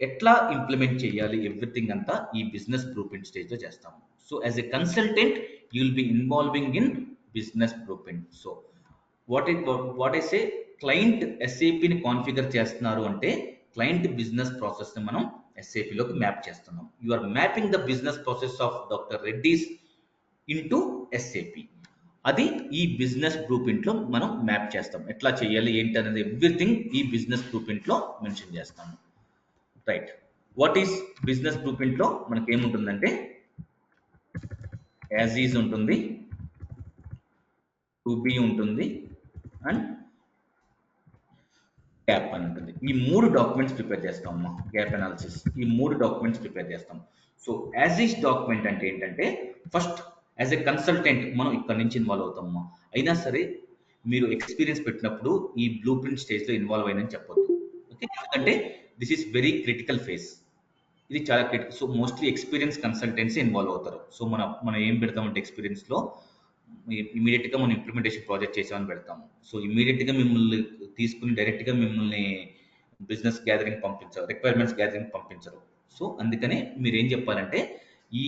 ఎట్లా ఇంప్లిమెంట్ చేయాలి ఎవ్రీథింగ్ అంతా ఈ బిజినెస్ బ్లూ ప్రింట్ స్టేజ్ లో చేస్తాము. So as a consultant you will be involving in business blueprint. So what I say, client ఎస్ఏపిని కాన్ఫిగర్ చేస్తున్నారు అంటే క్లయింట్ బిజినెస్ ప్రాసెస్ ని మనం SAP లోకి మ్యాప్ చేస్తున్నాం. You are mapping the business process of doctor Reddy's into SAP. అది ఈ business blue print లో మనం మ్యాప్ చేస్తాం. ఎట్లా చేయాలి ఏంటి అనేది ఎవ్రీథింగ్ ఈ బిజినెస్ బ్లూ ప్రింట్ లో మెన్షన్ చేస్తాము. Right, what is business blue print లో మనకి ఏముంటుందంటే యాజ్ ఈజ్ ఉంటుంది, టు బి ఉంటుంది అండ్ గ్యాప్ అని ఉంటుంది. ఈ 3 డాక్యుమెంట్స్ ప్రిపేర్ చేస్తాం అమ్మా. గ్యాప్ అనాలిసిస్, ఈ 3 డాక్యుమెంట్స్ ప్రిపేర్ చేస్తాం. సో యాజ్ ఈజ్ డాక్యుమెంట్ అంటే ఏంటంటే ఫస్ట్ యాజ్ ఎ కన్సల్టెంట్ మనం ఇక్కడ నుంచి ఇన్వాల్వ్ అవుతామమ్మా. అయినా సరే మీరు ఎక్స్పీరియన్స్ పెట్టినప్పుడు ఈ బ్లూ ప్రింట్ స్టేజ్ లో ఇన్వాల్వ్ అయినని చెప్పొద్దు. ఓకే, ఎందుకంటే this is very critical phase, ఇది చాలా critical. So mostly experience consultants involve అవుతారు. సో మనం ఏం పెడతామంటే ఎక్స్పీరియన్స్ లో ఇమీడియట్ గా మనం ఇంప్లిమెంటేషన్ ప్రాజెక్ట్ చేసామని పెడతాము. సో ఇమీడియట్ గా మిమ్మల్ని తీసుకుని డైరెక్ట్ గా మిమ్మల్ని బిజినెస్ గ్యాదరింగ్ పంపించరు, రిక్వైర్మెంట్స్ గ్యాదరింగ్ పంపించరు. సో అందుకనే మీరు ఏం చెప్పాలంటే ఈ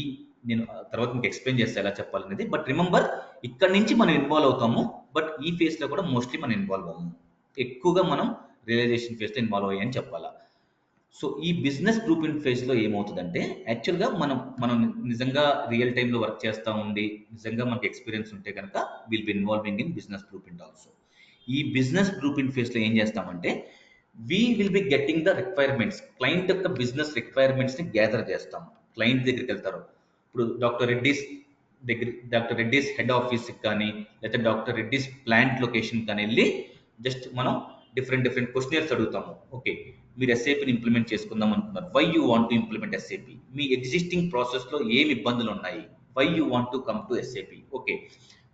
నేను తర్వాత మీకు ఎక్స్ప్లెయిన్ చేస్తే ఎలా చెప్పాలనేది. బట్ రిమెంబర్, ఇక్కడ నుంచి మనం ఇన్వాల్వ్ అవుతాము, బట్ ఈ ఫేజ్ లో కూడా మోస్ట్లీ మనం ఇన్వాల్వ్ అవ్వము. ఎక్కువగా మనం రియలైజేషన్ ఫేజ్ లో ఇన్వాల్వ్ అయ్యాయని చెప్పాలా. సో ఈ బిజినెస్ బ్లూ ప్రింట్ ఫేజ్ లో ఏమవుతుందంటే యాక్చువల్గా మనం నిజంగా రియల్ టైంలో వర్క్ చేస్తూ ఉండి నిజంగా మనకి ఎక్స్పీరియన్స్ ఉంటే కనుక will be involving in business blue print also. ఈ బిజినెస్ బ్లూ ప్రింట్ ఫేజ్ లో ఏం చేస్తామంటే we will be getting the requirements, client యొక్క బిజినెస్ రిక్వైర్మెంట్స్ ని గ్యాదర్ చేస్తాం. క్లయింట్ దగ్గరికి వెళ్తారు. ఇప్పుడు డాక్టర్ రెడ్డిస్ హెడ్ ఆఫీస్ కానీ లేకపోతే డాక్టర్ రెడ్డిస్ ప్లాంట్ లొకేషన్ కానీ వెళ్ళి జస్ట్ మనం డిఫరెంట్ క్వశ్చనర్స్ అడుగుతాము. ఓకే, మీరు ఎస్ఏపిని ఇంప్లిమెంట్ చేసుకుందాం అనుకున్నారు, why you want to implement SAP, మీ ఎగ్జిస్టింగ్ ప్రాసెస్ లో ఏమి ఇబ్బందులు ఉన్నాయి, why you want to come to SAP, okay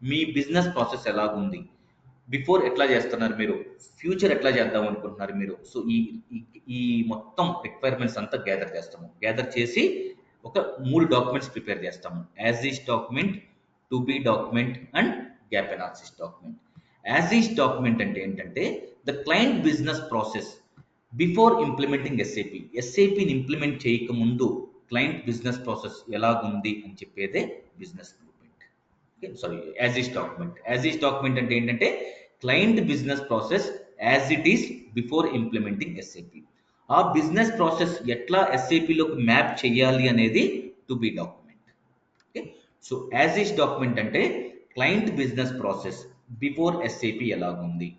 మీ బిజినెస్ ప్రాసెస్ ఎలాగుంది, బిఫోర్ ఎట్లా చేస్తున్నారు మీరు, ఫ్యూచర్ ఎట్లా చేద్దాం అనుకుంటున్నారు మీరు. సో ఈ మొత్తం రిక్వైర్మెంట్స్ అంతా గ్యాదర్ చేస్తాము. గ్యాదర్ చేసి ఒక 3 డాక్యుమెంట్స్ ప్రిపేర్ చేస్తాము. As is document, to be document and gap analysis document. As is document అంటే ఏంటంటే the client business process before implementing SAP, ఎస్ఏపిని ఇంప్లిమెంట్ చేయక ముందు క్లయింట్ బిజినెస్ ప్రాసెస్ ఎలాగుంది అని చెప్పేదే business blueprint. Sorry, as is document. As is document అంటే ఏంటంటే client business process as it is before implementing SAP. ఆ బిజినెస్ ప్రాసెస్ ఎట్లా ఎస్ఏపిలోకి మ్యాప్ చేయాలి అనేది to be document. Okay, so as is document అంటే client business process before SAP ఎలాగుంది,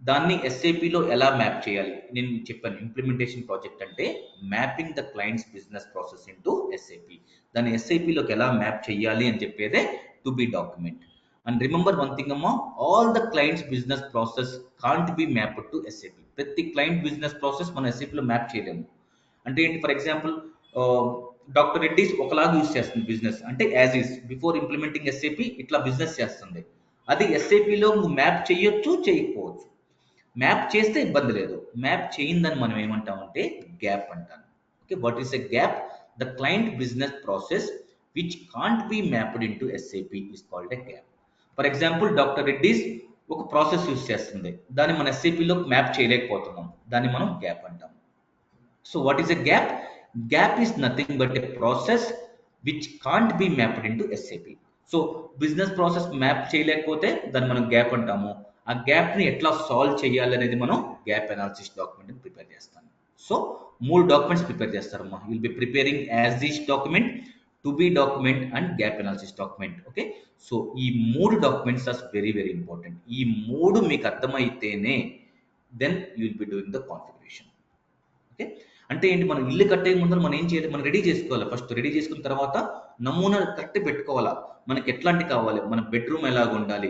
దాన్ని ఎస్ఏపిలో ఎలా మ్యాప్ చేయాలి. నేను చెప్పాను ఇంప్లిమెంటేషన్ ప్రాజెక్ట్ అంటే mapping the client's business process into SAP. దాన్ని ఎస్ఏపిలోకి ఎలా మ్యాప్ చేయాలి అని చెప్పేదే to be document. And remember one thing అమ్మా, all the client's business process can't be mapped to SAP. ప్రతి క్లయింట్ బిజినెస్ ప్రాసెస్ మనం ఎస్ఏపిలో మ్యాప్ చేయలేము. అంటే ఏంటి, ఫర్ ఎగ్జాంపుల్ డాక్టర్ రెడ్డిస్ ఒకలాగా యూజ్ చేస్తుంది బిజినెస్, అంటే as is before implementing SAP ఇట్లా బిజినెస్ చేస్తుంది. అది ఎస్ఏపిలో నువ్వు మ్యాప్ చేయొచ్చు, చేయకపోవచ్చు. మ్యాప్ చేస్తే ఇబ్బంది లేదు, మ్యాప్ చేయిందని మనం ఏమంటామంటే గ్యాప్ అంటాం. Okay, what is a gap? The client business process which can't be mapped into SAP is called a gap. For example doctor Reddy's ఒక ప్రాసెస్ యూజ్ చేస్తుంది, దాన్ని మన ఎస్ఏపిలో మ్యాప్ చేయలేకపోతున్నాం, దాన్ని మనం గ్యాప్ అంటాం. So what is a gap? Gap is nothing but a process which can't be mapped into SAP. So business process map చేయలేకపోతే దాన్ని మనం గ్యాప్ అంటాము. ఆ గ్యాప్ ని ఎట్లా సాల్వ్ చేయాలి అనేది మనం గ్యాప్ అనాలిసిస్ డాక్యుమెంట్ ప్రిపేర్ చేస్తాం. సో 3 డాక్యుమెంట్స్ ప్రిపేర్ చేస్తారమ్మా. Will be preparing as is document, to be document and gap analysis document. Okay, so ఈ 3 డాక్యుమెంట్స్ ఆర్ వెరీ ఇంపార్టెంట్. ఈ 3 మీకు అర్థమైతేనే then you will be doing the configuration. Okay, అంటే ఏంటి, మనం ఇల్లు కట్టే ముందు మనం ఏం చేయాలి, మనం రెడీ చేసుకోవాలి. ఫస్ట్ రెడీ చేసుకున్న తర్వాత నమూనా కరెక్ట్ పెట్టుకోవాలా, మనకి ఎట్లాంటి కావాలి, మన బెడ్రూమ్ ఎలాగ ఉండాలి,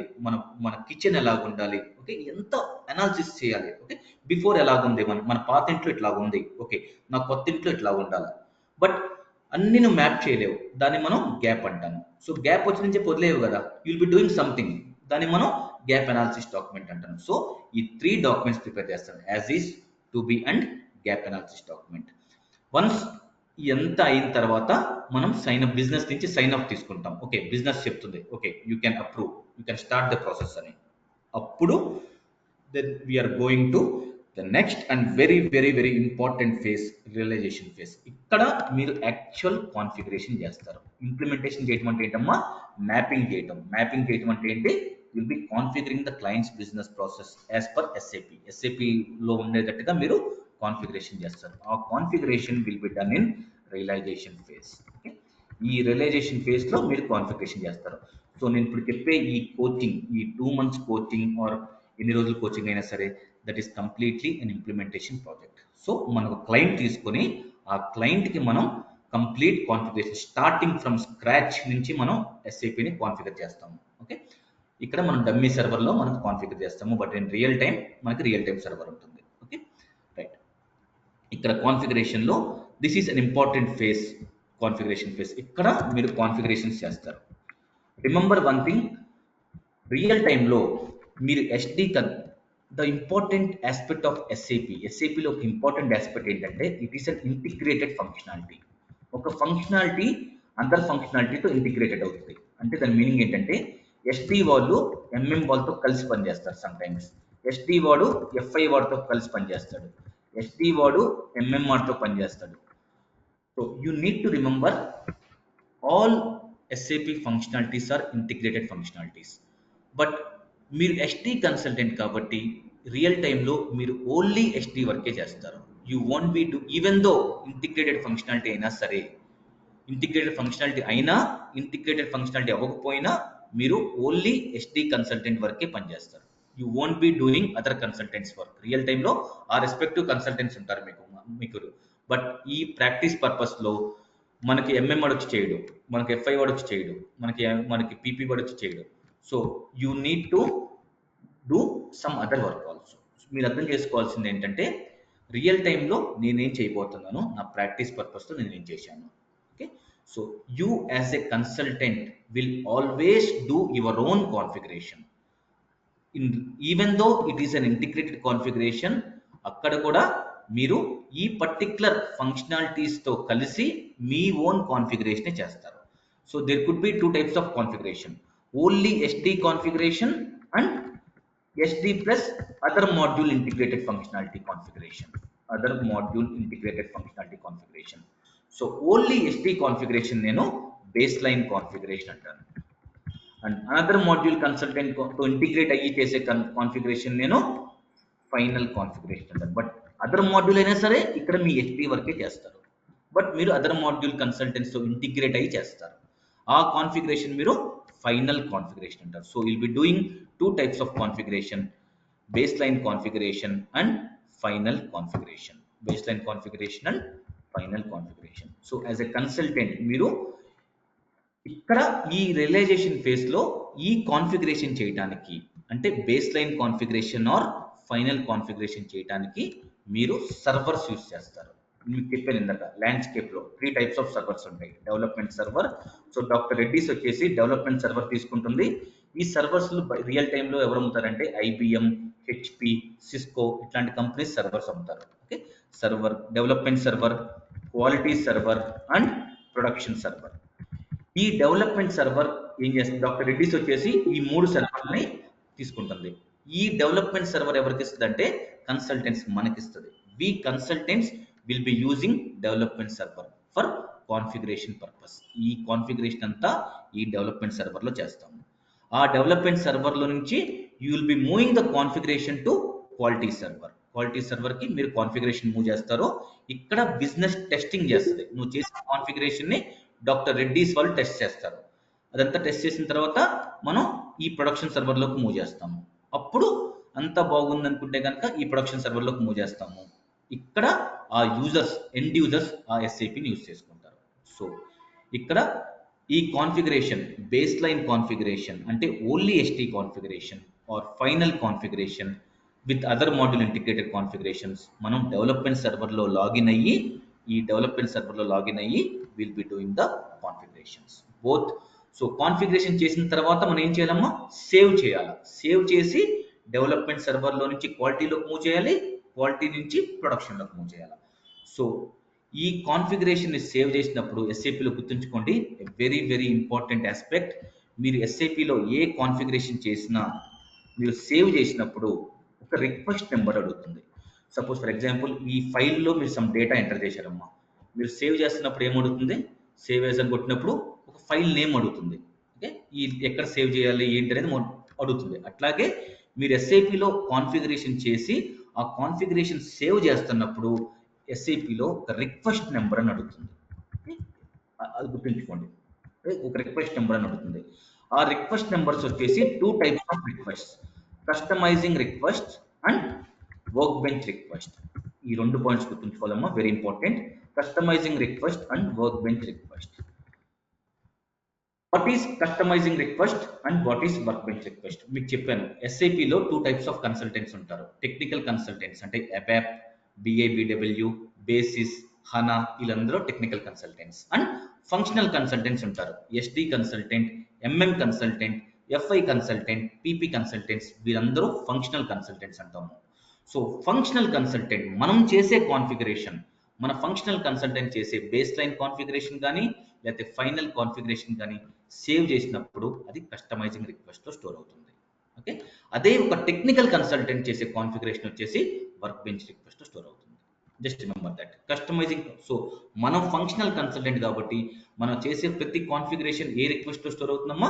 మన కిచెన్ ఎలాగ ఉండాలి, ఓకే ఎంత అనాలిసిస్ చేయాలి. ఓకే, బిఫోర్ ఎలాగుంది, మన పాత ఇంట్లో ఇట్లా ఉంది, ఓకే నా కొత్త ఇంట్లో ఇట్లా ఉండాలి. బట్ అన్ని నువ్వు మ్యాప్ చేయలేవు, దాన్ని మనం గ్యాప్ అంటాము. సో గ్యాప్ వచ్చి నుంచి వదిలేవు కదా, యుల్ బి డూయింగ్ సంథింగ్, దాన్ని మనం గ్యాప్ అనాలిసిస్ డాక్యుమెంట్ అంటాను. సో ఈ 3 డాక్యుమెంట్స్ ప్రిపేర్ చేస్తాను, as is, to be and gap analysis document. Once ఎంత అయిన తర్వాత మనం బిజినెస్ నుంచి సైన్ అప్ తీసుకుంటాం. ఓకే, బిజినెస్ చెప్తుంది okay you can approve, you can start the process అని. అప్పుడు then we're going to the next and very important phase, realization phase. ఇక్కడ మీరు యాక్చువల్ కాన్ఫిగరేషన్ చేస్తారు. ఇంప్లిమెంటేషన్ చేయటం అంటే ఏంటమ్మా, మ్యాపింగ్ చేయటం. మ్యాపింగ్ చేయటం అంటే ఏంటి, will be configuring the client's business process as per SAP. ఎస్ఏపిలో ఉండేటట్టుగా మీరు కాన్ఫిగరేషన్ చేస్తారు. ఆ configuration will be done in realisation phase. ఈ రియలైజేషన్ ఫేజ్ లో మీరు కాన్ఫిగరేషన్ చేస్తారు. సో నేను ఇప్పుడు చెప్పే ఈ కోచింగ్, ఈ 2 months కోచింగ్ ఆర్ ఎన్ని రోజులు కోచింగ్ అయినా సరే, that is completely an implementation project. So మనకు క్లయింట్ తీసుకొని ఆ క్లయింట్ కి మనం complete configuration starting from scratch నుంచి మనం ఎస్ఏపిని కాన్ఫిగర్ చేస్తాము. ఓకే, ఇక్కడ మనం డమ్మీ సర్వర్ లో మనం కాన్ఫిగర్ చేస్తాము, బట్ ఇన్ రియల్ టైం మనకి రియల్ టైం సర్వర్ ఉంటుంది. ఓకే రైట్, ఇక్కడ కాన్ఫిగరేషన్ లో this is an important phase, configuration phase. ఇక్కడ మీరు కాన్ఫిగరేషన్స్ చేస్తారు. రిమెంబర్ వన్ థింగ్, రియల్ టైంలో మీరు ద ఇంపార్టెంట్ ఆస్పెక్ట్ ఆఫ్ ఎస్ఏపిలో ఒక ఇంపార్టెంట్ ఆస్పెక్ట్ ఏంటంటే it is an integrated functionality. ఒక ఫంక్షనాలిటీ అదర్ ఫంక్షనాలిటీతో ఇంటిగ్రేటెడ్ అవుతుంది. అంటే దాని మీనింగ్ ఏంటంటే ఎస్డి వాళ్ళు ఎంఎం వాళ్ళతో కలిసి పనిచేస్తారు సమ్ టైమ్స్. ఎస్డి వాడు ఎఫ్ఐ వాడితో కలిసి పనిచేస్తాడు. ఎస్డి వాడు ఎంఎం వాడితో పనిచేస్తాడు. So you need to remember all SAP functionalities are integrated functionalities. But మీరు ఎస్డి కన్సల్టెంట్ కాబట్టి రియల్ టైంలో మీరు ఓన్లీ ఎస్డి వర్కే చేస్తారు. You want be to even though integrated functionality అయినా సరే, ఇంటిగ్రేటెడ్ ఫంక్షనాలిటీ అయినా ఇంటిగ్రేటెడ్ ఫంక్షనాలిటీ అవ్వకపోయినా మీరు ఓన్లీ ఎస్డి కన్సల్టెంట్ వరకే పనిచేస్తారు. You want be doing other consultants work. Real టైంలో ఆ రెస్పెక్టివ్ కన్సల్టెంట్స్ ఉంటారు మీకు. బట్ ఈ ప్రాక్టీస్ పర్పస్లో మనకి ఎంఎం వాడు వచ్చి చేయడు, మనకి ఎఫ్ఐ వాడు వచ్చి చేయడు, మనకి పీపీ వాడు వచ్చి చేయడు. So you need to do some other work also. మీరు అర్థం చేసుకోవాల్సింది ఏంటంటే రియల్ టైంలో నేనేం చేయబోతున్నాను, నా ప్రాక్టీస్ పర్పస్తో నేనేం చేశాను. Okay, so you as a consultant will always do your own configuration. Even though it is an integrated configuration, అక్కడ కూడా మీరు ఈ పర్టిక్యులర్ ఫంక్షనాలిటీస్తో కలిసి మీ ఓన్ కాన్ఫిగరేషన్ చేస్తారు. So there could be two types of configuration, only SD configuration and SD plus other module integrated functionality configuration. So only SD configuration నేను baseline configuration అంటాను. అండ్ అనదర్ మాడ్యూల్ కన్సల్టెంట్ తో integrate అయ్యి చేసే configuration నేను final configuration అంటాను. But other module అయినా సరే ఇక్కడ మీ ఎస్డి వర్కే చేస్తారు, బట్ మీరు అదర్ మాడ్యూల్ కన్సల్టెంట్స్ తో ఇంటిగ్రేట్ అయ్యి చేస్తారు. ఆ కాన్ఫిగరేషన్ మీరు ఫైనల్ కాన్ఫిగరేషన్ అంటారు. So will be doing two types of configuration, baseline configuration and final configuration. Baseline configuration and final configuration. So as a consultant మీరు ఇక్కడ ఈ realisation phase లో ఈ కాన్ఫిగరేషన్ చేయడానికి, అంటే baseline configuration or final configuration చేయడానికి మీరు servers use చేస్తారు. మీకు చెప్పాను ఇందాక ల్యాండ్స్కేప్ లో 3 టైప్స్ ఆఫ్ సర్వర్స్ ఉంటాయి. Development server, so doctor Reddy's వచ్చేసి డెవలప్మెంట్ సర్వర్ తీసుకుంటుంది. ఈ సర్వర్స్ రియల్ టైంలో ఎవరు అమ్ముతారంటే IBM, HP, సిస్కో ఇట్లాంటి కంపెనీస్ సర్వర్స్ అమ్ముతారు. Okay, server, development server, quality server and production server. ఈ డెవలప్మెంట్ సర్వర్ ఏం చేస్తుంది, డాక్టర్ రెడ్డిస్ వచ్చేసి ఈ 3 సర్వర్ని తీసుకుంటుంది. ఈ డెవలప్మెంట్ సర్వర్ ఎవరికి ఇస్తుంది అంటే కన్సల్టెంట్స్ మనకి ఇస్తుంది. We consultants will be using development server for configuration purpose. ఈ కాన్ఫిగరేషన్ అంతా ఈ డెవలప్మెంట్ సర్వర్ లో చేస్తాము. ఆ డెవలప్మెంట్ సర్వర్ లో నుంచి you will be moving the configuration to quality server. Quality server కి మీరు కాన్ఫిగరేషన్ మూవ్ చేస్తారో ఇక్కడ బిజినెస్ టెస్టింగ్ చేస్తుంది. నువ్వు చేసిన కాన్ఫిగరేషన్ ని డాక్టర్ రెడ్డిస్ వాళ్ళు టెస్ట్ చేస్తారు. అదంతా టెస్ట్ చేసిన తర్వాత మనం ఈ ప్రొడక్షన్ సర్వర్ లోకి మూవ్ చేస్తాము. అప్పుడు అంతా బాగుంది అనుకుంటే కనుక ఈ ప్రొడక్షన్ సర్వర్ లోకి మూవ్ చేస్తాము. ఇక్కడ ఆ యూజర్స్, ఎండ్ యూజర్స్ ఆ SAPని యూజ్ చేసుకుంటారు. సో ఇక్కడ ఈ కాన్ఫిగరేషన్, బేస్ లైన్ కాన్ఫిగరేషన్ అంటే only SD configuration or final configuration with other module integrated configurations మనం డెవలప్మెంట్ సర్వర్ లో లాగిన్ అయ్యి, ఈ డెవలప్మెంట్ సర్వర్ లో లాగిన్ అయ్యి will be doing the configurations both. So configuration చేసిన తర్వాత మనం ఏం చేయాలమ్మా, సేవ్ చేయాలి. సేవ్ చేసి డెవలప్మెంట్ సర్వర్ లో నుంచి క్వాలిటీలోకి మూవ్ చేయాలి, క్వాలిటీ నుంచి ప్రొడక్షన్ లోకి మూవ్ చేయాలి. సో ఈ కాన్ఫిగరేషన్ ని సేవ్ చేసినప్పుడు SAPలో గుర్తుంచుకోండి, వెరీ వెరీ ఇంపార్టెంట్ ఆస్పెక్ట్. మీరు SAPలో ఏ కాన్ఫిగరేషన్ చేసినా మీరు సేవ్ చేసినప్పుడు ఒక రిక్వెస్ట్ నెంబర్ అడుగుతుంది. సపోజ్ ఫర్ ఎగ్జాంపుల్ ఈ ఫైల్లో మీరు సమ్ డేటా ఎంటర్ చేశారమ్మా, మీరు సేవ్ చేస్తున్నప్పుడు ఏమడుగుతుంది, సేవ్ యాజ్ అని కొట్టినప్పుడు ఒక ఫైల్ నేమ్ అడుగుతుంది. ఓకే, ఈ ఎక్కడ సేవ్ చేయాలి ఏంటి అనేది అడుగుతుంది. అట్లాగే మీరు SAPలో కాన్ఫిగరేషన్ చేసి ఆ కాన్ఫిగరేషన్ సేవ్ చేస్తున్నప్పుడు SAPలో ఒక రిక్వెస్ట్ నెంబర్ అని అడుగుతుంది. అది గుర్తుంచుకోండి, ఒక రిక్వెస్ట్ నెంబర్ అని అడుగుతుంది. ఆ రిక్వెస్ట్ నెంబర్స్ వచ్చేసి 2 types of request, customising request and workbench request. ఈ 2 పాయింట్స్ గుర్తుంచుకోవాలమ్మా, very important. Customising request and workbench request. What is customising request and what is workbench request మీకు చెప్పాను. SAPలో 2 types of consultants ఉంటారు. Technical consultants అంటే ABAP, BABW, basis, HANA, వీళ్ళందరూ technical consultants. And functional consultants ఉంటారు. SD consultant, MM consultant, FI consultant, PP consultants, వీరందరూ functional consultants అంటాము. So functional consultant మనం చేసే కాన్ఫిగరేషన్, మన ఫంక్షనల్ కన్సల్టెంట్ చేసే బేస్ లైన్ కాన్ఫిగరేషన్ కానీ లేకపోతే ఫైనల్ కాన్ఫిగరేషన్ కానీ సేవ్ చేసినప్పుడు అది కస్టమైజింగ్ రిక్వెస్ట్లో స్టోర్ అవుతుంది. ఓకే, అదే ఒక టెక్నికల్ కన్సల్టెంట్ చేసే కాన్ఫిగరేషన్ వచ్చేసి వర్క్ బెంచ్ రిక్వెస్ట్ స్టోర్ అవుతుంది. Just remember that. Customising, so మనం ఫంక్షనల్ కన్సల్టెంట్ కాబట్టి మనం చేసే ప్రతి కాన్ఫిగరేషన్ ఏ రిక్వెస్ట్ స్టోర్ అవుతుందమ్మా?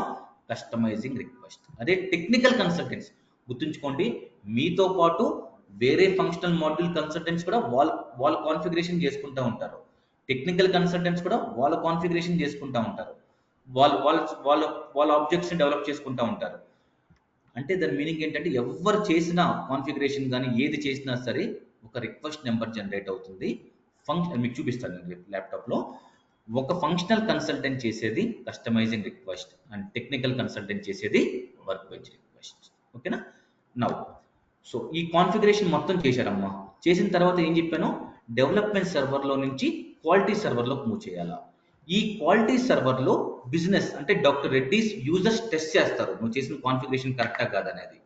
Customising request. అదే టెక్నికల్ కన్సల్టెంట్స్, గుర్తుంచుకోండి, మీతో పాటు వేరే ఫంక్షనల్ మాడ్యూల్ కన్సల్టెంట్స్ కూడా వాళ్ళ కాన్ఫిగరేషన్ చేసుకుంటూ ఉంటారు. టెక్నికల్ కన్సల్టెంట్స్ కూడా వాళ్ళ కాన్ఫిగరేషన్ చేసుకుంటూ ఉంటారు. వాళ్ళ వాళ్ళ వాళ్ళ వాళ్ళ ఆబ్జెక్ట్స్ని డెవలప్ చేసుకుంటూ ఉంటారు. అంటే దాని మీనింగ్ ఏంటంటే ఎవరు చేసిన కాన్ఫిగరేషన్ కానీ ఏది చేసినా సరే ఒక రిక్వెస్ట్ నెంబర్ జనరేట్ అవుతుంది. మీకు చూపిస్తాను నేను ల్యాప్టాప్లో. ఒక ఫంక్షనల్ కన్సల్టెంట్ చేసేది customising request and technical consultant చేసేది వర్క్ బెంచ్ రిక్వెస్ట్. ఓకేనా? నౌ సో ఈ కాన్ఫిగరేషన్ మొత్తం చేశారమ్మా. చేసిన తర్వాత ఏం చెప్పాను? డెవలప్మెంట్ సర్వర్లో నుంచి క్వాలిటీ సర్వర్లోకి మూవ్ చేయాలా. ఈ క్వాలిటీ సర్వర్లో బిజినెస్ అంటే డాక్టర్ రెడ్డిస్ యూజర్స్ టెస్ట్ చేస్తారు నువ్వు చేసిన కాన్ఫిగరేషన్ కరెక్టా కాదనేది.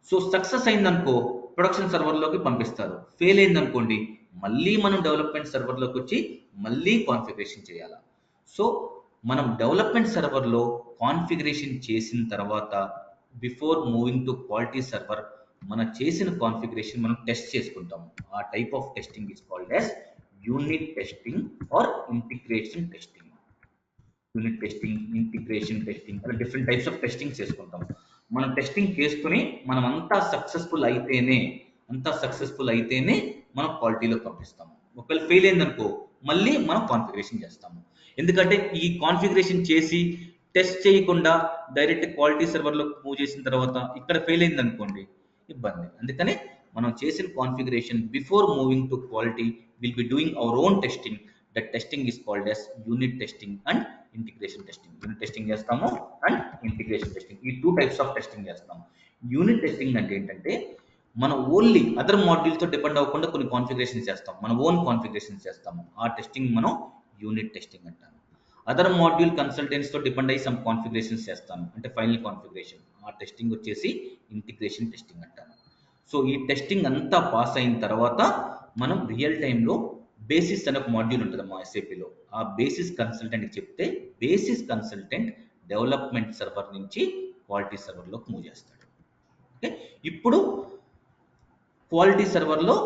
సో సక్సెస్ అయిందనుకో ప్రొడక్షన్ సర్వర్లోకి పంపిస్తారు. ఫెయిల్ అయిందనుకోండి మళ్ళీ మనం డెవలప్మెంట్ సర్వర్లోకి వచ్చి మళ్ళీ కాన్ఫిగరేషన్ చేయాలా. సో మనం డెవలప్మెంట్ సర్వర్లో కాన్ఫిగరేషన్ చేసిన తర్వాత before moving to quality server మనం చేసిన కాన్ఫిగరేషన్ మనం టెస్ట్ చేసుకుంటాము. ఆ type of testing is called as unit testing are integration testing. Unit testing, integration testing, అలా డిఫరెంట్ టైప్స్ ఆఫ్ టెస్టింగ్ చేసుకుంటాం. మనం టెస్టింగ్ చేసుకుని మనం అంతా సక్సెస్ఫుల్ అయితేనే మనం క్వాలిటీలో పంపిస్తాము. ఒకవేళ ఫెయిల్ అయిందనుకో మళ్ళీ మనం కాన్ఫిగరేషన్ చేస్తాము. ఎందుకంటే ఈ కాన్ఫిగరేషన్ చేసి టెస్ట్ చేయకుండా డైరెక్ట్ క్వాలిటీ సర్వర్లో మూవ్ చేసిన తర్వాత ఇక్కడ ఫెయిల్ అయిందనుకోండి ఇబ్బంది. అందుకనే మనం చేసిన configuration before moving to quality will be doing our own testing. That testing is called as unit testing and integration testing. Unit testing చేస్తాము అండ్ ఇంటిగ్రేషన్ టెస్టింగ్, ఈ 2 టైప్స్ ఆఫ్ టెస్టింగ్ చేస్తాము. యూనిట్ టెస్టింగ్ అంటే ఏంటంటే మనం only other మాడ్యూల్తో depend అవ్వకుండా కొన్ని configurations చేస్తాం, మన ఓన్ కాన్ఫిగరేషన్స్ చేస్తాము. ఆ టెస్టింగ్ మనం యూనిట్ టెస్టింగ్ అంటాము. అదర్ మాడ్యూల్ కన్సల్టెంట్స్తో డిపెండ్ అయ్యి సమ్ కాన్ఫిగరేషన్స్ చేస్తాము, అంటే ఫైనల్ కాన్ఫిగరేషన్. ఆ టెస్టింగ్ వచ్చేసి ఇంటిగ్రేషన్ టెస్టింగ్ అంటాము. సో ఈ టెస్టింగ్ అంతా పాస్ అయిన తర్వాత మనం రియల్ టైంలో బేసిస్ అనే ఒక మాడ్యూల్ ఉంటుంది మా ఎస్ఏపిలో. ఆ బేసిస్ కన్సల్టెంట్కి చెప్తే బేసిస్ కన్సల్టెంట్ డెవలప్మెంట్ సర్వర్ నుంచి క్వాలిటీ సర్వర్లోకి మూవ్ చేస్తాడు. ఓకే, ఇప్పుడు క్వాలిటీ సర్వర్లో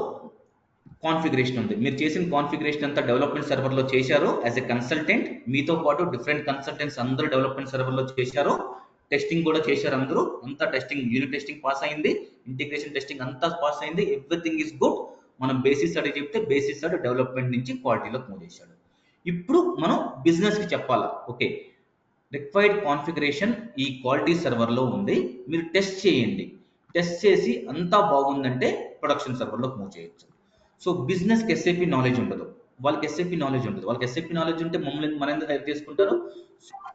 కాన్ఫిగరేషన్ ఉంది. మీరు చేసిన కాన్ఫిగరేషన్ అంతా డెవలప్మెంట్ సర్వర్లో చేశారు యాజ్ ఎ కన్సల్టెంట్. మీతో పాటు డిఫరెంట్ కన్సల్టెంట్స్ అందరూ డెవలప్మెంట్ సర్వర్లో చేశారు. టెస్టింగ్ కూడా చేశారు అందరూ. అంతా టెస్టింగ్, యూనిట్ టెస్టింగ్ పాస్ అయింది, ఇంటిగ్రేషన్ టెస్టింగ్ అంతా పాస్ అయింది, ఎవ్రీథింగ్ ఈస్ గుడ్. మనం బేసిస్ అడిగి చెప్తే బేసిస్ అడు డెవలప్మెంట్ నుంచి క్వాలిటీలోకి మూవ్ చేశాడు. ఇప్పుడు మనం బిజినెస్కి చెప్పాలా, ఓకే రిక్వైర్డ్ కాన్ఫిగరేషన్ ఈ క్వాలిటీ సర్వర్లో ఉంది, మీరు టెస్ట్ చేయండి. టెస్ట్ చేసి అంతా బాగుందంటే ప్రొడక్షన్ సర్వర్లోకి మూవ్ చేయొచ్చు. సో బిజినెస్కి ఎస్ఏపి నాలెడ్జ్ ఉండదు, వాళ్ళకి ఎస్ఏపి నాలెడ్జ్ ఉండదు. వాళ్ళకి ఎస్ఏపి నాలెడ్జ్ ఉంటే మన ఎందుకు హైర్ చేసుకుంటారు?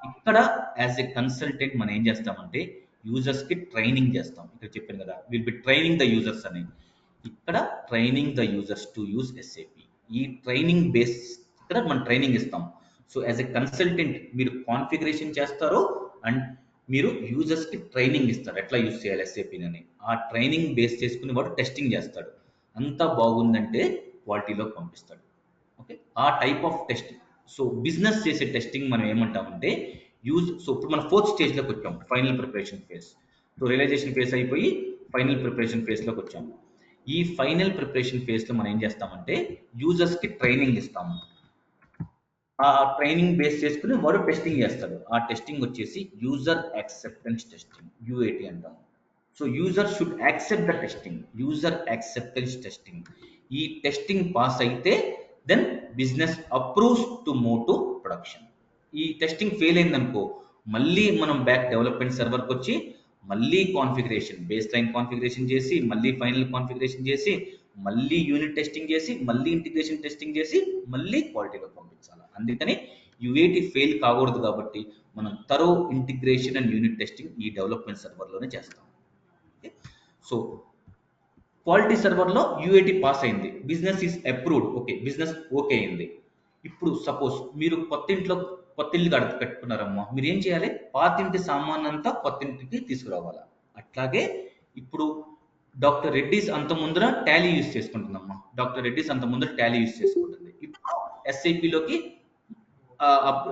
ఇక్కడ యాజ్ ఎ కన్సల్టెంట్ మనం ఏం చేస్తామంటే యూజర్స్కి ట్రైనింగ్ చేస్తాం. ఇక్కడ చెప్పాను కదా will be training the users అని. ఇక్కడ training the users to use SAP. ఈ ట్రైనింగ్ బేస్ ఇక్కడ మనం ట్రైనింగ్ ఇస్తాం. సో యాజ్ ఎ కన్సల్టెంట్ మీరు కాన్ఫిగరేషన్ చేస్తారు అండ్ మీరు యూజర్స్కి ట్రైనింగ్ ఇస్తారు ఎట్లా యూజ్ చేయాలి ఎస్ఏపిని అని. ఆ ట్రైనింగ్ బేస్ చేసుకుని వాడు టెస్టింగ్ చేస్తాడు. అంతా బాగుందంటే క్వాలిటీలోకి పంపిస్తాడు. ఓకే, ఆ type of testing. So business చేసే టెస్టింగ్ మనం ఏమంటామంటే సో ఇప్పుడు మనం 4th స్టేజ్లోకి వచ్చాం, final preparation phase. So realization phase అయిపోయి ఫైనల్ ప్రిపరేషన్ ఫేజ్లోకి వచ్చాము. ఈ ఫైనల్ ప్రిపరేషన్ ఫేజ్లో మనం ఏం చేస్తామంటే యూజర్స్కి ట్రైనింగ్ ఇస్తాము. ఆ ట్రైనింగ్ బేస్ చేసుకుని వాడు టెస్టింగ్ చేస్తాడు. ఆ టెస్టింగ్ వచ్చేసి యూజర్ యాక్సెప్టెన్స్ టెస్టింగ్, యూఏటి అంటాము. So user should accept the testing, user acceptance testing. ఈ టెస్టింగ్ పాస్ అయితే then business approves to move to production. ఈ టెస్టింగ్ ఫెయిల్ అయిందనుకో మళ్ళీ మనం బ్యాక్ డెవలప్మెంట్ సర్వర్కి వచ్చి మళ్ళీ కాన్ఫిగరేషన్, బేస్ లైన్ కాన్ఫిగరేషన్ చేసి మళ్ళీ ఫైనల్ కాన్ఫిగరేషన్ చేసి మళ్ళీ యూనిట్ టెస్టింగ్ చేసి మళ్ళీ ఇంటిగ్రేషన్ టెస్టింగ్ చేసి మళ్ళీ క్వాలిటీలో పంపించాలి. అందుకని యూఏటి ఫెయిల్ కాకూడదు కాబట్టి మనం thorough integration and unit testing ఈ డెవలప్మెంట్ సర్వర్లోనే చేస్తాం. సో క్వాలిటీ సర్వర్లో యూఏటి పాస్ అయింది, business is approved, okay business okay అయింది. ఇప్పుడు సపోజ్ మీరు కొత్త ఇల్లు కట్టుకున్నారమ్మా, మీరు ఏం చేయాలి? పాతింటి సామాన్ అంతా కొత్త ఇంటికి తీసుకురావాలా. అట్లాగే ఇప్పుడు డాక్టర్ రెడ్డిస్ అంత ముందర టాలీ యూజ్ చేసుకుంటుందమ్మా, డాక్టర్ రెడ్డిస్ అంత ముందర టాలీ యూజ్ చేసుకుంటుంది. ఇప్పుడు ఎస్ఐపిలోకి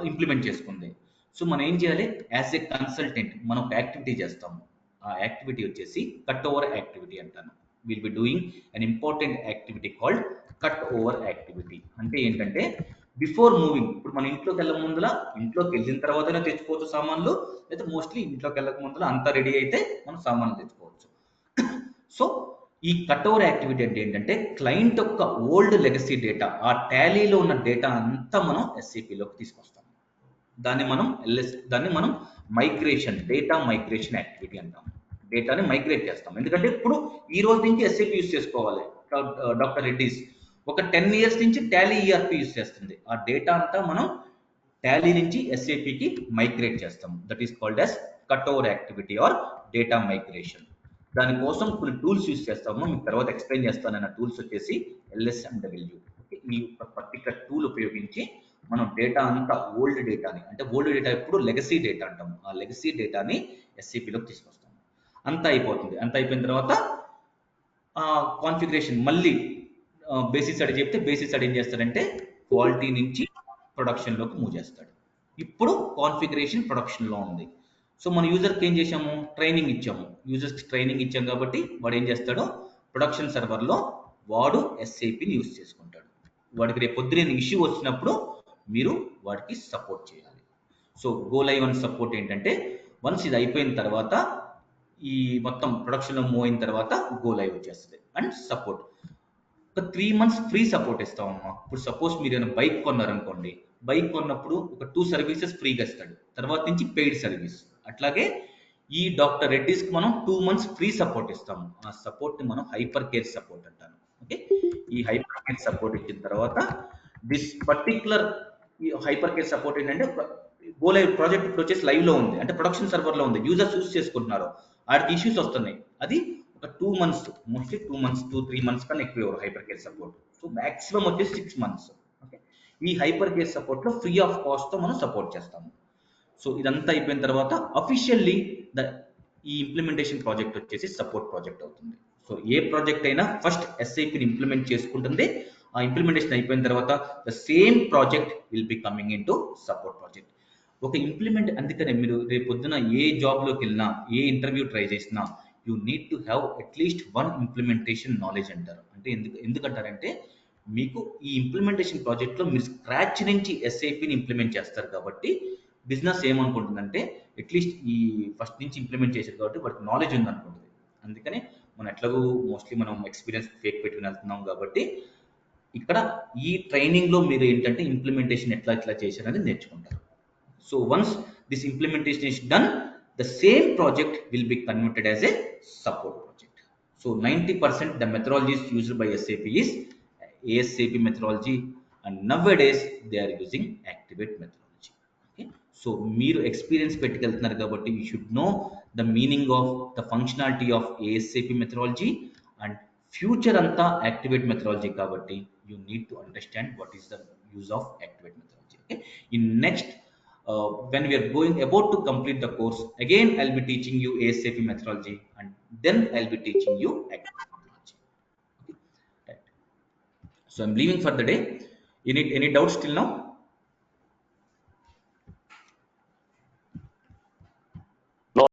ఇంప్లిమెంట్ చేసుకుంది. సో మనం ఏం చేయాలి, యాజ్ ఏ కన్సల్టెంట్ మనం ఒక యాక్టివిటీ చేస్తాము. ఆ యాక్టివిటీ వచ్చేసి కట్ ఓవర్ యాక్టివిటీ అంటాను. Will be doing an important activity called cut over activity. అంటే ఏంటంటే బిఫోర్ మూవింగ్, ఇప్పుడు మన ఇంట్లోకి వెళ్ళక ముందుల, ఇంట్లోకి వెళ్ళిన తర్వాతనే తెచ్చుకోవచ్చు సామాన్లు, లేదా మోస్ట్లీ ఇంట్లోకి వెళ్ళక ముందుల అంతా రెడీ అయితే మనం సామాన్లు తెచ్చుకోవచ్చు. సో ఈ కట్ ఓవర్ యాక్టివిటీ అంటే ఏంటంటే క్లయింట్ యొక్క ఓల్డ్ లెగసీ డేటా, ఆ టాలీలో ఉన్న డేటా అంతా మనం ఎస్ఏపిలోకి తీసుకొస్తాం. దాన్ని మనం మైగ్రేషన్, డేటా మైగ్రేషన్ యాక్టివిటీ అంటాం. డేటాని మైగ్రేట్ చేస్తాం. ఎందుకంటే ఇప్పుడు ఈ రోజు నుంచి ఎస్ఏపి యూస్ చేసుకోవాలి. డాక్టర్ రెడ్డిస్ ఒక 10 years నుంచి టాలీ ఈఆర్పి యూస్ చేస్తుంది. ఆ డేటా అంతా మనం టాలీ నుంచి ఎస్ఏపికి మైగ్రేట్ చేస్తాం. That is called as cut over activity are data migration. దానికోసం కొన్ని టూల్స్ యూస్ చేస్తాము, మీకు తర్వాత ఎక్స్ప్లెయిన్ చేస్తానన్న టూల్స్ వచ్చేసి LSMW. ఈ పర్టికులర్ టూల్ ఉపయోగించి మనం డేటా అంతా, ఓల్డ్ డేటాని, అంటే ఓల్డ్ డేటా ఎప్పుడు లెగసీ డేటా అంటాము, ఆ లెగసీ డేటాని ఎస్ఏపిలోకి తీసుకొస్తాము. అంతా అయిపోతుంది. అంతా అయిపోయిన తర్వాత కాన్ఫిగరేషన్ మళ్ళీ బేసిక్ స్టడీ చెప్తే బేసిక్ స్టడీ ఏం చేస్తాడంటే క్వాలిటీ నుంచి ప్రొడక్షన్లోకి మూవ్ చేస్తాడు. ఇప్పుడు కాన్ఫిగరేషన్ ప్రొడక్షన్లో ఉంది. సో మన యూజర్కి ఏం చేసాము, ట్రైనింగ్ ఇచ్చాము. యూజర్స్కి ట్రైనింగ్ ఇచ్చాం కాబట్టి వాడు ఏం చేస్తాడో ప్రొడక్షన్ సర్వర్లో వాడు ఎస్ఏపిని యూజ్ చేసుకుంటాడు. వాడికి రేపు పొద్దున ఇష్యూ వచ్చినప్పుడు మీరు వాడికి సపోర్ట్ చేయాలి. So go live and support ఏంటంటే వన్స్ ఇది అయిపోయిన తర్వాత, ఈ మొత్తం ప్రొడక్షన్లో మూవ్ అయిన తర్వాత గో లైవ్ వచ్చేస్తుంది. అండ్ సపోర్ట్ ఒక 3 months ఫ్రీ సపోర్ట్ ఇస్తామమ్మా. ఇప్పుడు సపోజ్ మీరు ఏమైనా బైక్ కొన్నారనుకోండి, బైక్ కొన్నప్పుడు ఒక 2 సర్వీసెస్ ఫ్రీగా ఇస్తాడు, తర్వాత నుంచి పెయిడ్ సర్వీస్. అట్లాగే ఈ డాక్టర్ రెడ్డిస్కి మనం 2 months ఫ్రీ సపోర్ట్ ఇస్తాము. ఆ సపోర్ట్ని మనం హైపర్ కేర్ సపోర్ట్ అంటాను. ఓకే, ఈ హైపర్ కేర్ సపోర్ట్ ఇచ్చిన తర్వాత this particular hyper care support ఏంటంటే గో లైవ్ ప్రాజెక్ట్ ఇప్పుడు వచ్చేసి లైవ్ లో ఉంది, అంటే ప్రొడక్షన్ సర్వర్ లో ఉంది, యూజర్స్ యూస్ చేసుకుంటున్నారు, వాటికి ఇష్యూస్ వస్తున్నాయి. అది ఒక 2 months, మోస్ట్లీ 2 months 2-3 months కన్నా ఎక్కువ hyper care support. So maximum వచ్చేసి 6 months. ఓకే, ఈ హైపర్ కేర్ సపోర్ట్ లో ఫ్రీ ఆఫ్ కాస్ట్ తో మనం సపోర్ట్ చేస్తాము. సో ఇదంతా అయిపోయిన తర్వాత అఫీషియల్లీ ఈ ఇంప్లిమెంటేషన్ ప్రాజెక్ట్ వచ్చేసి సపోర్ట్ ప్రాజెక్ట్ అవుతుంది. సో ఏ ప్రాజెక్ట్ అయినా ఫస్ట్ ఎస్ఐపిని ఇంప్లిమెంట్ చేసుకుంటుంది. ఆ ఇంప్లిమెంటేషన్ అయిపోయిన తర్వాత the same project will be coming in to support project. ఒక ఇంప్లిమెంట్, అందుకనే మీరు రేపు పొద్దున ఏ జాబ్లోకి వెళ్ళినా, ఏ ఇంటర్వ్యూ ట్రై చేసినా, you need to have at least 1 implementation knowledge అంటారు. అంటే ఎందుకంటారంటే మీకు ఈ ఇంప్లిమెంటేషన్ ప్రాజెక్ట్లో మీరు స్క్రాచ్ నుంచి ఎస్ఐపిని ఇంప్లిమెంట్ చేస్తారు కాబట్టి బిజినెస్ ఏమనుకుంటుందంటే అట్లీస్ట్ ఈ ఫస్ట్ నుంచి ఇంప్లిమెంట్ చేశారు కాబట్టి వాటికి నాలెడ్జ్ ఉందనుకుంటుంది. అందుకని మనం ఎట్లాగో మోస్ట్లీ మనం ఎక్స్పీరియన్స్ ఫేక్ పెట్టుకుని వెళ్తున్నాం కాబట్టి ఇక్కడ ఈ ట్రైనింగ్లో మీరు ఏంటంటే ఇంప్లిమెంటేషన్ ఎట్లా చేశారనేది నేర్చుకుంటారు. So once this implementation is done, the same project will be converted as a support project. So 90% the methodologies used by SAP is ASAP methodology, and nowadays they are using Activate methodology. Okay, so మీరు experience పెట్టుకెళ్తున్నారు కాబట్టి you should know the meaning of the functionality of ASAP methodology, and future అంతా Activate methodology కాబట్టి you need to understand what is the use of Activate methodology. Okay, in next when we are going about to complete the course, again I'll be teaching you ASAP methodology, and then I'll be teaching you Activate methodology. Okay, right. So I'm leaving for the day. Any doubts till now?